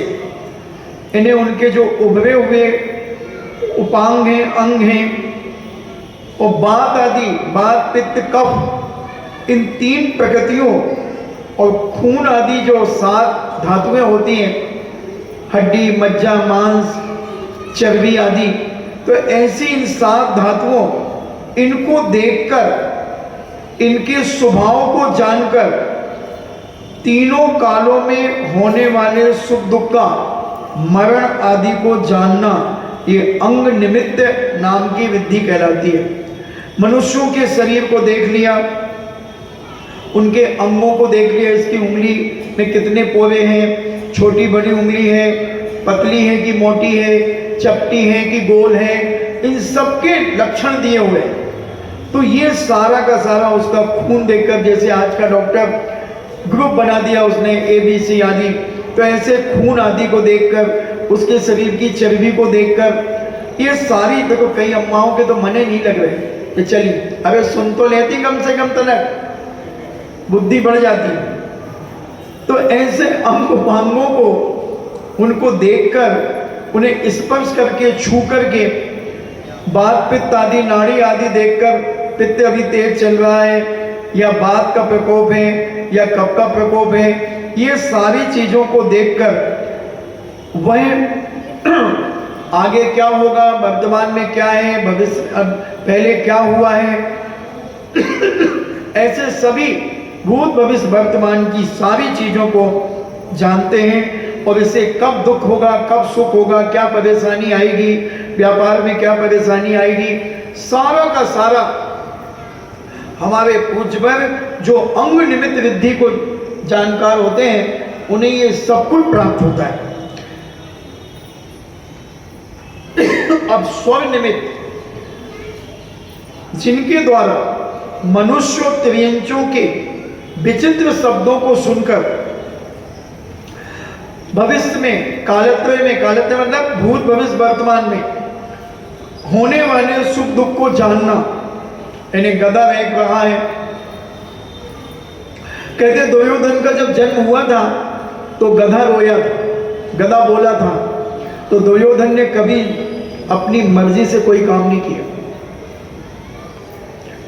इन्हें उनके जो उभरे हुए उपांग हैं, अंग हैं, और बात आदि, बात, पित्त, कफ, इन 3 प्रकृतियों और खून आदि जो 7 धातुएं होती हैं, हड्डी, मज्जा, मांस, चर्बी आदि, तो ऐसी इन 7 धातुओं इनको देखकर, इनके स्वभाव को जानकर तीनों कालों में होने वाले सुख दुख का, मरण आदि को जानना, ये अंग निमित्त नाम की विद्धि कहलाती है। मनुष्यों के शरीर को देख लिया, उनके अंगों को देख लिया, इसकी उंगली में कितने पोरे हैं, छोटी बड़ी उंगली है, पतली है कि मोटी है, चपटी है कि गोल है, इन सबके लक्षण दिए हुए हैं। तो ये सारा का सारा उसका खून देखकर, जैसे आज का डॉक्टर ग्रुप बना दिया उसने ABC आदि, तो ऐसे खून आदि को देखकर, उसके शरीर की चर्बी को देखकर, ये सारी, देखो कई अम्माओं के तो मने नहीं लग रहे कि चली, अगर सुन तो लेती कम से कम तलक, बुद्धि बढ़ जाती। तो ऐसे अंग उपांगों को उनको देखकर, उन्हें स्पर्श करके, छू करके, बात, पित्त आदि, नाड़ी आदि देखकर, पित्त अभी तेज चल रहा है या बात का प्रकोप है या कफ का प्रकोप है, ये सारी चीजों को देखकर वह आगे क्या होगा, वर्तमान में क्या है, भविष्य पहले क्या हुआ है, ऐसे सभी भूत, भविष्य, वर्तमान की सारी चीजों को जानते हैं। और इससे कब दुख होगा, कब सुख होगा, क्या परेशानी आएगी, व्यापार में क्या परेशानी आएगी, सारा का सारा हमारे पूज्यवर जो अंग निमित्त रिद्धि को जानकार होते हैं, उन्हें ये सब कुछ प्राप्त होता है। अब स्वर निमित्त, जिनके द्वारा मनुष्य और त्रियंचों के विचित्र शब्दों को सुनकर भविष्य में, कालत्रय में, कालत्रय मतलब भूत भविष्य वर्तमान में होने वाले सुख दुख को जानना, यानी गदा देख रहा है। कहते दुर्योधन का जब जन्म हुआ था तो गधा रोया था, गधा बोला था, तो दुर्योधन ने कभी अपनी मर्जी से कोई काम नहीं किया,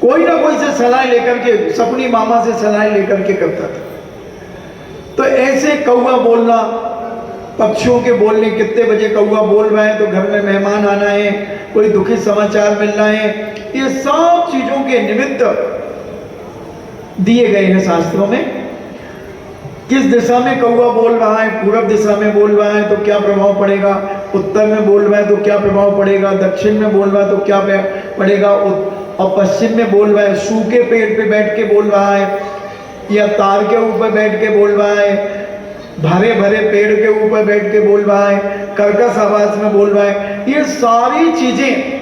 कोई ना कोई से सलाह लेकर के, सपनी मामा से सलाह लेकर के करता था। तो ऐसे कौवा बोलना, पक्षियों के बोलने, कितने बजे कौवा बोल रहा है तो घर में मेहमान आना है, कोई दुखी समाचार मिलना है, ये सब चीजों के निमित्त दिए गए हैं शास्त्रों में। किस दिशा में कौवा बोल रहा है, पूर्व दिशा में बोल रहा है तो क्या प्रभाव पड़ेगा, उत्तर में बोल रहा है तो क्या प्रभाव पड़ेगा, दक्षिण में बोल रहा है तो क्या पड़ेगा, और पश्चिम में बोल रहा है, सूखे पेड़ पे बैठ के बोल रहा है या तार के ऊपर बैठ के बोल रहा है, भरे भरे पेड़ के ऊपर बैठ के बोल रहा है, कर्कश आवाज में बोल रहा है, ये सारी चीजें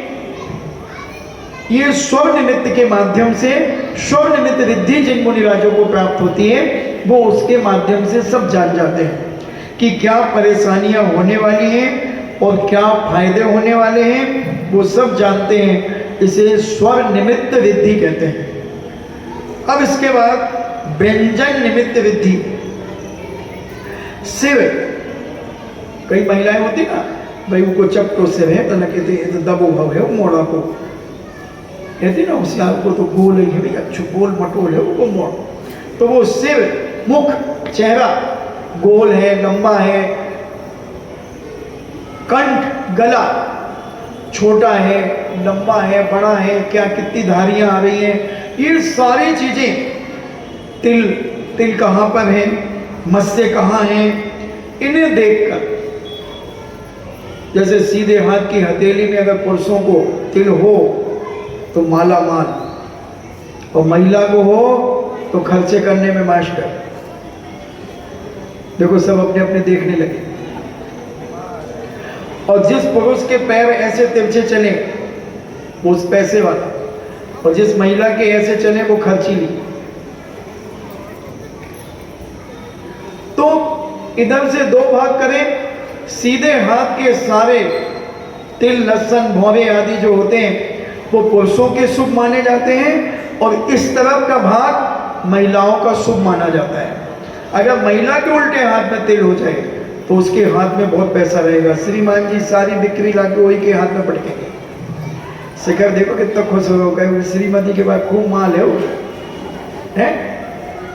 ये स्वर निमित्त के माध्यम से, स्वर निमित्त रिद्धि जिन मुनिराजों को प्राप्त होती है वो उसके माध्यम से सब जान जाते हैं कि क्या परेशानियां होने वाली हैं और क्या फायदे होने वाले हैं, वो सब जानते हैं। इसे स्वर निमित्त रिद्धि कहते हैं। अब इसके बाद व्यंजन निमित्त रिद्धि। सिर, कई महिलाएं होती ना भाई उनको चपटो सिर है तो न कहते दबो भव है मोड़ा को, कहते ना होशियार को तो गोल है भाई, अच्छो गोल मटोल है वो मोड़, तो वो सिर, मुख, चेहरा गोल है, लंबा है, कंठ, गला छोटा है, लंबा है, बड़ा है, क्या कितनी धारियां आ रही हैं, ये सारी चीजें, तिल कहाँ पर है, मस्से कहाँ हैं, इन्हें देखकर, जैसे सीधे हाथ की हथेली में अगर पुरुषों को तिल हो तो माला माल, और महिला को हो तो खर्चे करने में मास्टर। देखो सब अपने अपने देखने लगे। और जिस पुरुष के पैर ऐसे तिरछे चले वो उस पैसे वाला, और जिस महिला के ऐसे चले वो खर्चीली। तो इधर से दो भाग करें, सीधे हाथ के सारे तिल, लहसुन, भौरे आदि जो होते हैं वो पुरुषों के शुभ माने जाते हैं, और इस तरफ का भाग महिलाओं का शुभ माना जाता है। अगर महिला के उल्टे हाथ में तिल हो जाए तो उसके हाथ में बहुत पैसा रहेगा। श्रीमान जी सारी बिक्री लाके वही के हाथ में पटकेंगे। शिखर देखो कितना खुश होगा, श्रीमती के बाद खूब माल है वो है।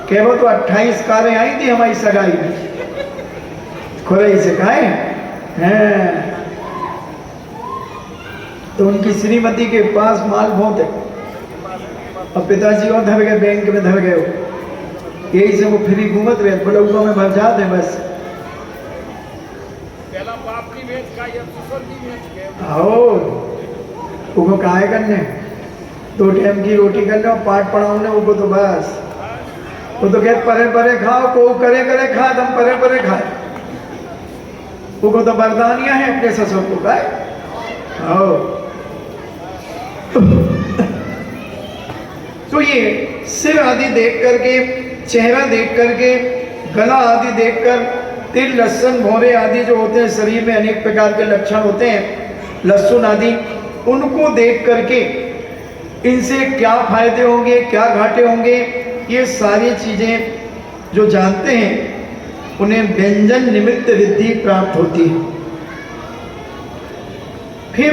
कहो तो 28 कारें आई थी हमारी सगाई में, खुदाई से खाए हैं, तो उनकी श्रीमती के पास माल बहुत है, और पिताजी और धर गए, बैंक में धर गए, यही से वो फ्री घूमत रहे, बलौआ में भर जाते बस। आओ वो काहे करने, 2 टाइम की रोटी करने और पाठ पढ़ाने, वो तो बस, वो तो कहते परे परे खाओ, को करे करे खा, तुम परे परे खाए, वो तो बरदानियां है अपने ससुर को खाए। आओ तो ये सिर आदि देख करके, चेहरा देख करके, गला आदि देखकर, तिल, लहसुन, भौरे आदि जो होते हैं, शरीर में अनेक प्रकार के लक्षण होते हैं, लहसुन आदि, उनको देख करके इनसे क्या फायदे होंगे, क्या घाटे होंगे, ये सारी चीजें जो जानते हैं उन्हें व्यंजन निमित्त रिद्धि प्राप्त होती है। फिर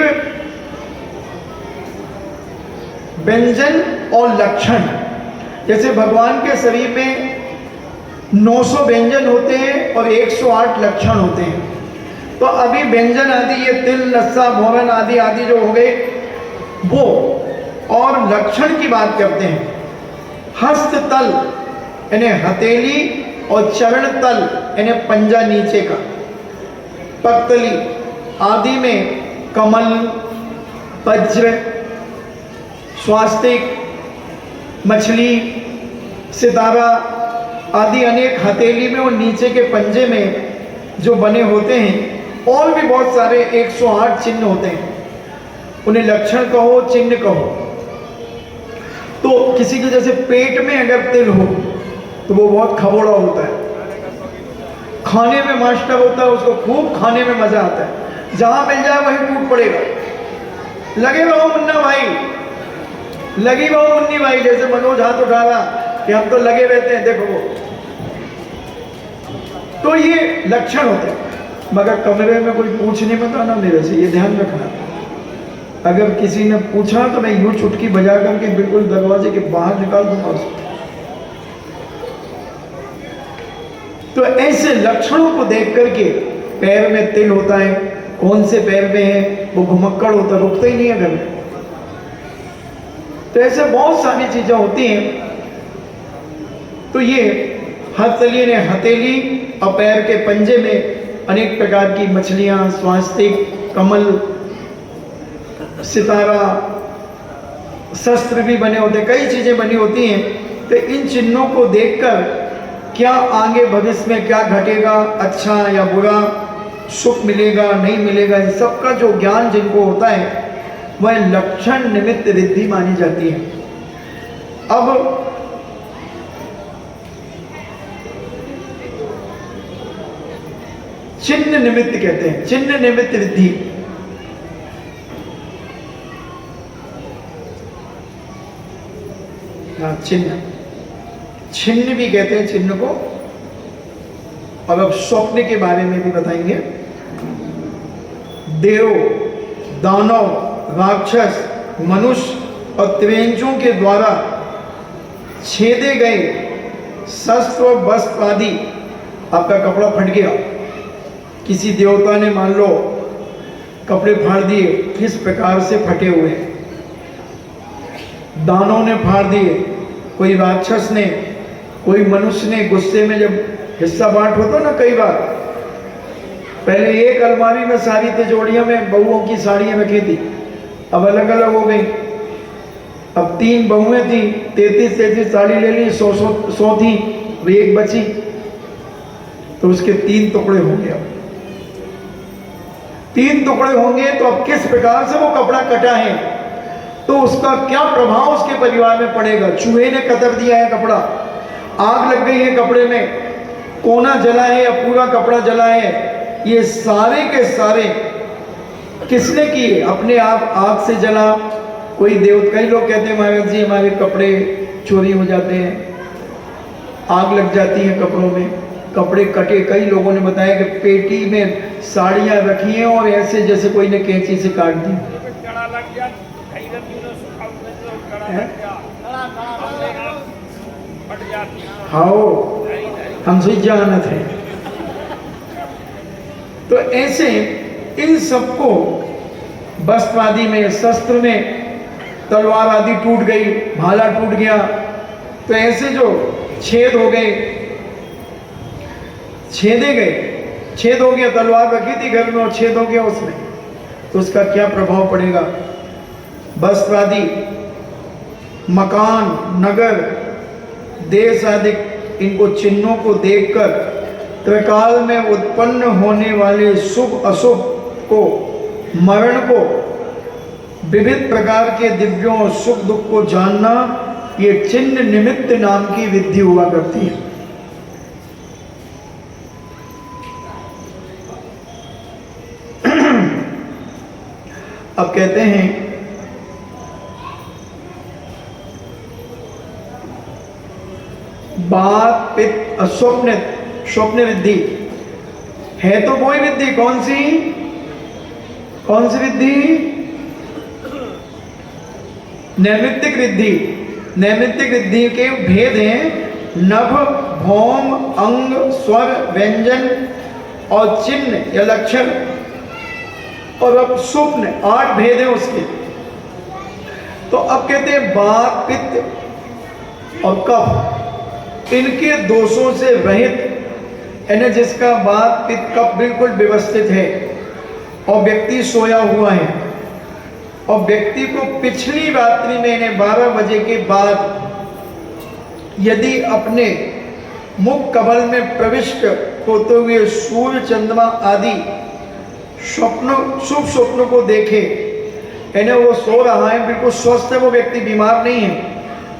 व्यंजन और लक्षण, जैसे भगवान के शरीर में 900 व्यंजन होते हैं और 108 लक्षण होते हैं। तो अभी व्यंजन आदि ये तिल, लस्सा, भौरन आदि आदि जो हो गए वो, और लक्षण की बात करते हैं। हस्त तल यानी हथेली और चरण तल यानी पंजा नीचे का, पक्तली आदि में कमल, वज्र, स्वास्तिक, मछली, सितारा आदि अनेक हथेली में और नीचे के पंजे में जो बने होते हैं, और भी बहुत सारे 108 चिन्ह होते हैं। उन्हें लक्षण कहो, चिन्ह कहो। तो किसी के जैसे पेट में अगर तिल हो तो वो बहुत खबोड़ा होता है, खाने में मास्टर होता है, उसको खूब खाने में मजा आता है, जहां मिल जाए वहीं टूट पड़ेगा। लगे रहो मुन्ना भाई, लगी रहो मुन्नी भाई, जैसे मनोज हाथ उठा रहा कि हम तो लगे रहते हैं, देखो वो। तो ये लक्षण होते हैं। मगर कमरे में कोई पूछने में तो ना मेरे से, ये ध्यान रखना। अगर किसी ने पूछा तो मैं यूं चुटकी बजा करके बिल्कुल दरवाजे के बाहर निकाल दूंगा उसको। तो ऐसे लक्षणों को देख करके, पैर में तिल होता है, कौन से पैर में है, वो घुमक्कड़ होता है, रुकता ही नहीं है घर में। तो ऐसे बहुत सारी चीजें होती हैं। तो ये हथेली ने हथेली और पैर के पंजे में अनेक प्रकार की मछलियां, स्वास्तिक, कमल, सितारा, शस्त्र भी बने होते हैं, कई चीजें बनी होती हैं। तो इन चिन्हों को देखकर क्या आगे भविष्य में क्या घटेगा, अच्छा या बुरा, सुख मिलेगा नहीं मिलेगा, इन सबका जो ज्ञान जिनको होता है वह लक्षण निमित्त रिद्धि मानी जाती है। अब चिन्ह निमित्त कहते हैं, चिन्ह निमित्त रिद्धि। हाँ, चिन्ह, छिन्न भी कहते हैं चिन्ह को। और अब स्वप्न के बारे में भी बताएंगे। देव, दानव, राक्षस, मनुष्य और त्रियंचों के द्वारा छेदे गए शस्त्र, वस्त्र आदि। आपका कपड़ा फट गया, किसी देवता ने मान लो कपड़े फाड़ दिए, किस प्रकार से फटे हुए, दानों ने फाड़ दिए, कोई राक्षस ने, कोई मनुष्य ने गुस्से में, जब हिस्सा बांट होता ना कई बार, पहले एक अलमारी में सारी तिजोड़ियों में बहुओं की साड़ियां रखी थी, अब अलग अलग हो गई। अब 3 बहुएं थी, 33 साड़ी ले ली, 100 थी, वो एक बची, तो उसके 3 टुकड़े हो गए। 3 टुकड़े होंगे तो अब किस प्रकार से वो कपड़ा कटा है, तो उसका क्या प्रभाव उसके परिवार में पड़ेगा। चूहे ने कतर दिया है कपड़ा, आग लग गई है कपड़े में, कोना जला है या पूरा कपड़ा जला है, ये सारे के सारे किसने किए, अपने आप आग से जला। कोई कई लोग कहते हैं महाराज जी हमारे कपड़े चोरी हो जाते हैं, आग लग जाती है कपड़ों में, कपड़े कटे। कई लोगों ने बताया कि पेटी में साड़ियां रखी हैं और ऐसे जैसे कोई ने कैंची से काट दी। हाँ, हमसे जानत है। तो ऐसे इन सबको वस्त्र आदि में, शस्त्र में, तलवार आदि टूट गई, भाला टूट गया, तो ऐसे जो छेद हो गए, छेदे गए, छेद हो गया, तलवार रखी थी घर में और छेद हो गया उसमें, तो उसका क्या प्रभाव पड़ेगा। वस्त्र आदि, मकान, नगर, देश आदि, इनको चिन्हों को देखकर त्रिकाल में उत्पन्न होने वाले शुभ अशुभ को, मरण को, विविध प्रकार के दिव्यों और सुख दुख को जानना, ये चिन्ह निमित्त नाम की विधि हुआ करती है। अब कहते हैं बात पित्त स्वप्न, स्वप्न विद्धि है तो कोई विद्धि, कौन सी विद्धि, नैमित्तिक विद्धि। नैमित्तिक विद्धि के भेद हैं नभ, भौम, अंग, स्वर, व्यंजन और चिन्ह या लक्षण। और अब स्वप्न 8 भेद हैं उसके। तो अब कहते हैं बात, पित्त और कफ, इनके दोषों से रहित, यानी जिसका बात, पित्त, कफ बिल्कुल व्यवस्थित है और व्यक्ति सोया हुआ है, और व्यक्ति को पिछली रात्रि में 12 बजे के बाद यदि अपने मुख कमल में प्रविष्ट होते हुए सूर्य, चंद्रमा आदि शुभ स्वप्न को देखे, यानी वो सो रहा है, बिल्कुल स्वस्थ है, वो व्यक्ति बीमार नहीं है,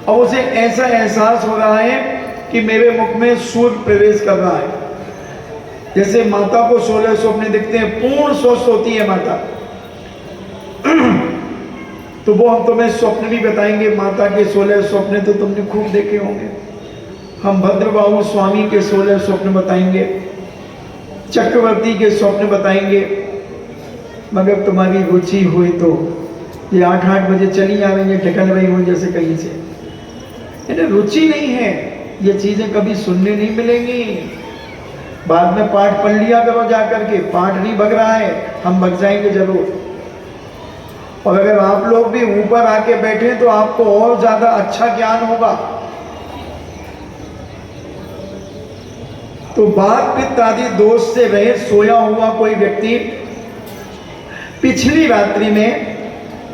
और उसे ऐसा एहसास हो रहा है कि मेरे मुख में सूर्य प्रवेश कर रहा है, जैसे माता को 16 स्वप्न दिखते हैं, पूर्ण स्वस्थ होती है माता। तो वो हम तुम्हें स्वप्न भी बताएंगे, माता के 16 स्वप्न तो तुमने खूब देखे होंगे। हम भद्रबाहु स्वामी के 16 स्वप्न बताएंगे, चक्रवर्ती के स्वप्न बताएंगे। मगर तुम्हारी रुचि हुई तो ये 8-8 बजे चली आ रही है, टिकल रही हो जैसे कहीं से। इन्हें रुचि नहीं है, ये चीजें कभी सुनने नहीं मिलेंगी। बाद में पाठ पढ़ लिया करो जाकर के, पाठ नहीं बग रहा है, हम बग जाएंगे जरूर। और अगर आप लोग भी ऊपर आके बैठे तो आपको और ज्यादा अच्छा ज्ञान होगा। तो बात पित्त आदि दोष से रहित सोया हुआ कोई व्यक्ति पिछली रात्रि में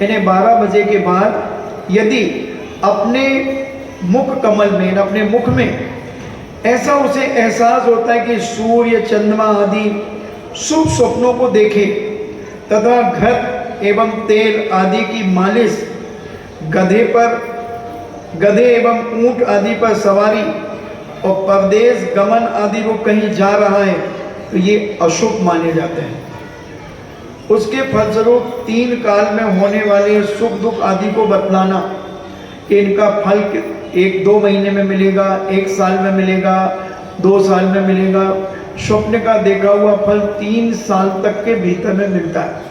इन्हें 12 बजे के बाद यदि अपने मुख कमल में, अपने मुख में ऐसा उसे एहसास होता है कि सूर्य चंद्रमा आदि शुभ स्वप्नों को देखे तथा घृत एवं तेल आदि की मालिश, गधे एवं ऊंट आदि पर सवारी और परदेश गमन आदि वो कहीं जा रहा है तो ये अशुभ माने जाते हैं। उसके फलस्वरूप 3 काल में होने वाले सुख दुख आदि को बतलाना कि इनका फल 1-2 महीने में मिलेगा, 1 साल में मिलेगा, 2 साल में मिलेगा। स्वप्न का देखा हुआ फल 3 साल तक के भीतर में मिलता है।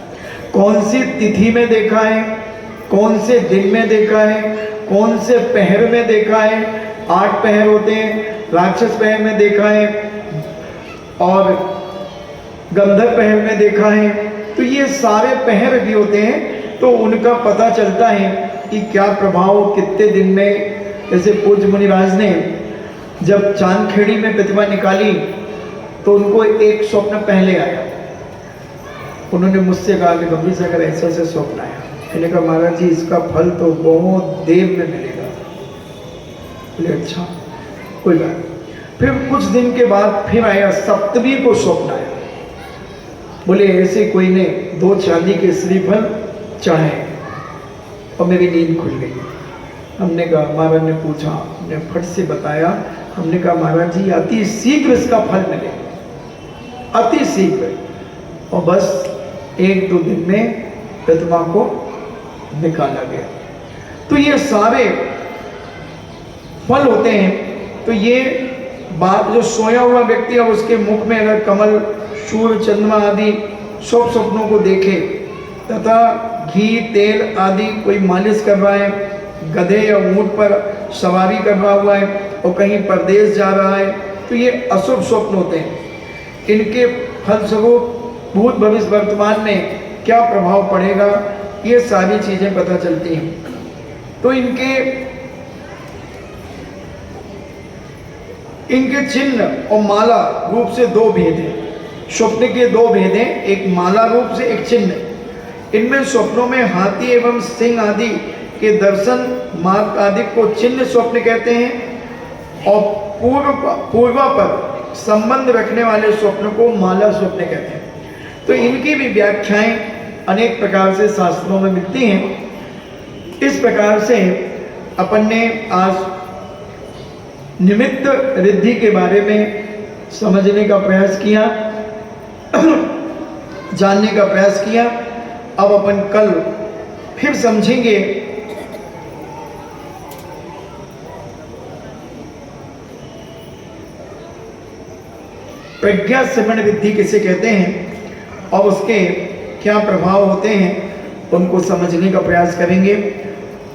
कौन सी तिथि में देखा है, कौन से दिन में देखा है, कौन से पहर में देखा है, 8 पहर होते हैं, राक्षस पहर में देखा है और गंधर्व पहर में देखा है, तो ये सारे पहर भी होते हैं। तो उनका पता चलता है कि क्या प्रभाव कितने दिन में। जैसे पूज्य मुनिराज ने जब चांदखेड़ी में प्रतिमा निकाली तो उनको एक स्वप्न पहले आया। उन्होंने मुझसे कहा कि गंभीर से अगर ऐसा ऐसा स्वप्न आया, मैंने कहा महाराज जी इसका फल तो बहुत देर में मिलेगा। बोले अच्छा कोई बात। फिर कुछ दिन के बाद फिर आया, सप्तमी को स्वप्न आया। बोले ऐसे कोई ने 2 चांदी के श्रीफल चढ़ाए और मेरी नींद खुल गई। हमने कहा, महाराज ने पूछा, हमने फट से बताया। हमने कहा महाराज जी अति शीघ्र इसका फल मिलेगा, अति शीघ्र। और बस 1-2 दिन में प्रतिमा को निकाला गया। तो ये सारे फल होते हैं। तो ये बात जो सोया हुआ व्यक्ति है उसके मुख में अगर कमल, सूर्य, चंद्रमा आदि शुभ स्वप्नों को देखे तथा घी तेल आदि कोई मालिश कर रहा है, गधे या ऊंट पर सवारी कर रहा हुआ है और कहीं परदेश जा रहा है, तो ये अशुभ स्वप्न होते हैं। इनके फलस्वरूप भूत भविष्य वर्तमान में क्या प्रभाव पड़ेगा, ये सारी चीजें पता चलती हैं। तो इनके चिन्ह और माला रूप से 2 भेद हैं। स्वप्न के 2 भेद हैं, एक माला रूप से, एक चिन्ह। इनमें स्वप्नों में हाथी एवं सिंह आदि के दर्शन मार्ग आदि को चिन्ह स्वप्न कहते हैं और पूर्वा पर संबंध रखने वाले स्वप्न को माला स्वप्न कहते हैं। तो इनकी भी व्याख्याएं अनेक प्रकार से शास्त्रों में मिलती हैं। इस प्रकार से अपन ने आज निमित्त रिद्धि के बारे में समझने का प्रयास किया, जानने का प्रयास किया। अब अपन कल फिर समझेंगे प्रज्ञा श्रवण विद्धि किसे कहते हैं और उसके क्या प्रभाव होते हैं, उनको समझने का प्रयास करेंगे।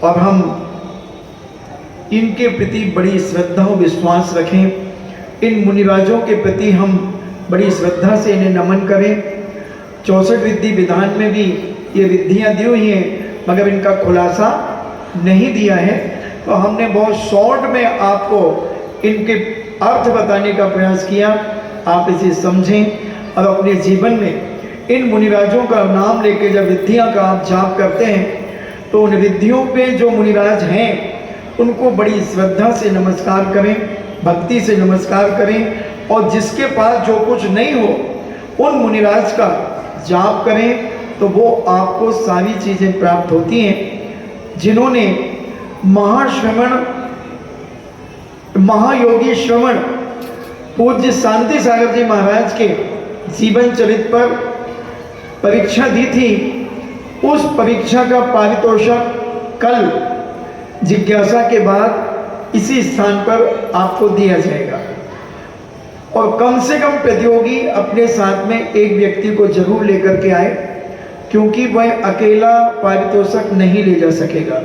और हम इनके प्रति बड़ी श्रद्धा और विश्वास रखें। इन मुनिराजों के प्रति हम बड़ी श्रद्धा से इन्हें नमन करें। 64 विधि विधान में भी ये विधियाँ दी हुई हैं मगर इनका खुलासा नहीं दिया है। तो हमने बहुत शॉर्ट में आपको इनके अर्थ बताने का प्रयास किया। आप इसे समझें और अपने जीवन में इन मुनिराजों का नाम लेके जब विधियाँ का आप जाप करते हैं तो उन विधियों पे जो मुनिराज हैं उनको बड़ी श्रद्धा से नमस्कार करें, भक्ति से नमस्कार करें। और जिसके पास जो कुछ नहीं हो उन मुनिराज का जाप करें तो वो आपको सारी चीज़ें प्राप्त होती हैं। जिन्होंने महायोगी श्रवण पूज्य शांति सागर जी महाराज के जीवन चरित्र पर परीक्षा दी थी, उस परीक्षा का पारितोषिक कल जिज्ञासा के बाद इसी स्थान पर आपको दिया जाएगा। और कम से कम प्रतियोगी अपने साथ में एक व्यक्ति को जरूर लेकर के आए, क्योंकि वह अकेला पारितोषिक नहीं ले जा सकेगा।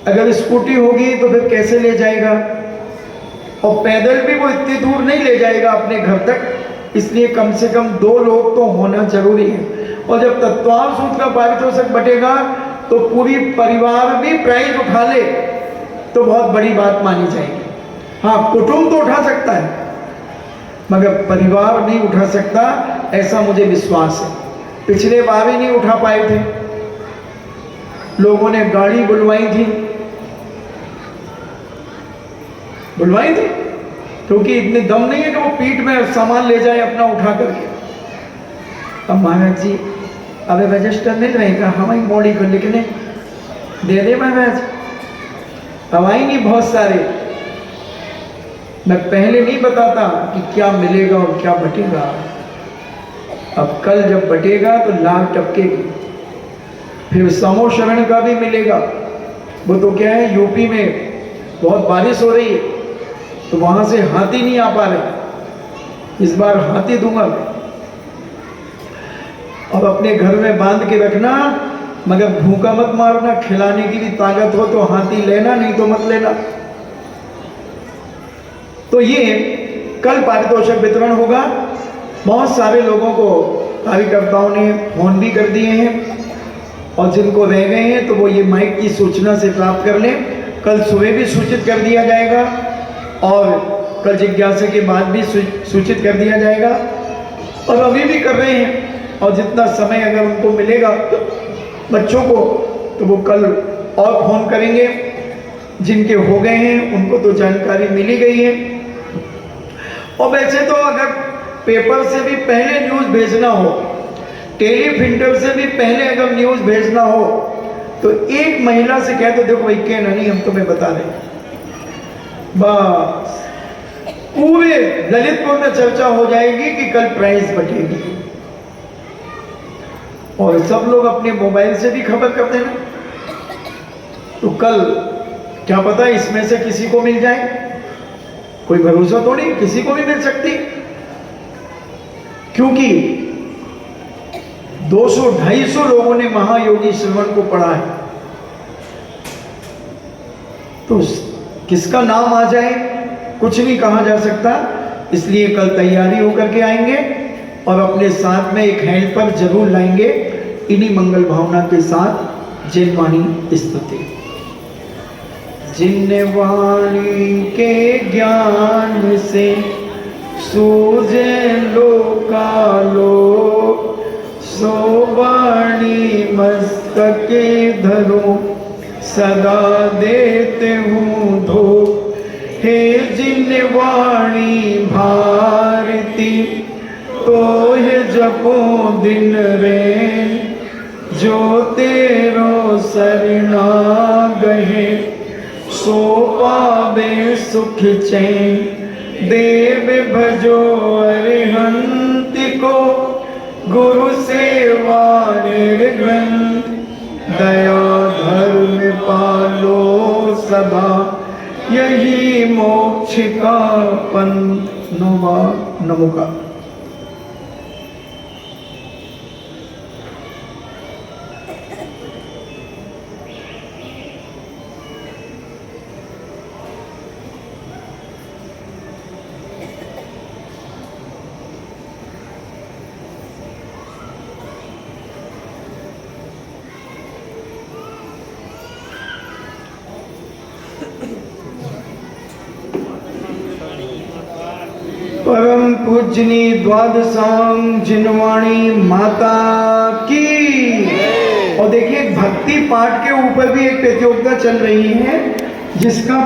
अगर स्कूटी होगी तो फिर कैसे ले जाएगा, और पैदल भी वो इतनी दूर नहीं ले जाएगा अपने घर तक, इसलिए कम से कम 2 लोग तो होना जरूरी है। और जब तत्वाव सूत्र का पारितोषिक बटेगा तो पूरी परिवार भी प्राइज उठा ले तो बहुत बड़ी बात मानी जाएगी। हाँ, कुटुंब तो उठा सकता है मगर परिवार नहीं उठा सकता, ऐसा मुझे विश्वास है। पिछले बार ही नहीं उठा पाए थे, लोगों ने गाड़ी बुलवाई थी क्योंकि इतने दम नहीं है कि वो पीठ में सामान ले जाए अपना उठा करके। अब महाराज जी अब रजिस्टर मिल रहेगा, हमारी मोड़ी को लिखने दे दे महाराज। अब आएंगे बहुत सारे, मैं पहले नहीं बताता कि क्या मिलेगा और क्या बटेगा। अब कल जब बटेगा तो लाख टपकेगी। फिर समूह शरण का भी मिलेगा। वो तो क्या है, यूपी में बहुत बारिश हो रही है तो वहां से हाथी नहीं आ पा रहे, इस बार हाथी दूंगा मैं। अब अपने घर में बांध के रखना, मगर भूखा मत मारना। खिलाने की भी ताकत हो तो हाथी लेना, नहीं तो मत लेना। तो ये कल पारितोषिक वितरण होगा। बहुत सारे लोगों को कार्यकर्ताओं ने फोन भी कर दिए हैं, और जिनको रह गए हैं तो वो ये माइक की सूचना से प्राप्त कर लें। कल सुबह भी सूचित कर दिया जाएगा और कल जिज्ञासा के बाद भी सूचित कर दिया जाएगा, और अभी भी कर रहे हैं। और जितना समय अगर उनको मिलेगा बच्चों को तो वो कल और फोन करेंगे। जिनके हो गए हैं उनको तो जानकारी मिली गई है। और वैसे तो अगर पेपर से भी पहले न्यूज़ भेजना हो, टेलीप्रिंटर से भी पहले अगर न्यूज़ भेजना हो, तो एक महिला से कह दो, देखो भाई कहना नहीं, हम तुम्हें बता रहे हैं। बस पूरे ललितपुर में चर्चा हो जाएगी कि कल प्राइज बटेगी। और सब लोग अपने मोबाइल से भी खबर करते हैं, तो कल क्या पता इसमें से किसी को मिल जाए, कोई भरोसा थोड़ी, किसी को भी मिल सकती। क्योंकि 200-250 लोगों ने महायोगी श्रवण को पढ़ा है, तो किसका नाम आ जाए कुछ नहीं कहा जा सकता। इसलिए कल तैयारी होकर के आएंगे और अपने साथ में एक हैंड पर जरूर लाएंगे। इन्हीं मंगल भावना के साथ जिनवाणी स्तुति। जिनवाणी के ज्ञान से सूझे लोकालो, सो वाणी मस्तके धरो, सदा देते हूँ धो। हे जिनवाणी भारती, तो है जपो दिन रे, जो तेरो सरना गहे, सो पावे सुख चैन। देव भजो अरिहंत को, गुरु सेवा निर्ग्रंथ। दया धर्म पालो सदा, यही मोक्ष का पंथ। नमो का परम पूजनी द्वादशांग जिनवाणी माता की। और देखिए भक्ति पाठ के ऊपर भी एक प्रतियोगिता चल रही है, जिसका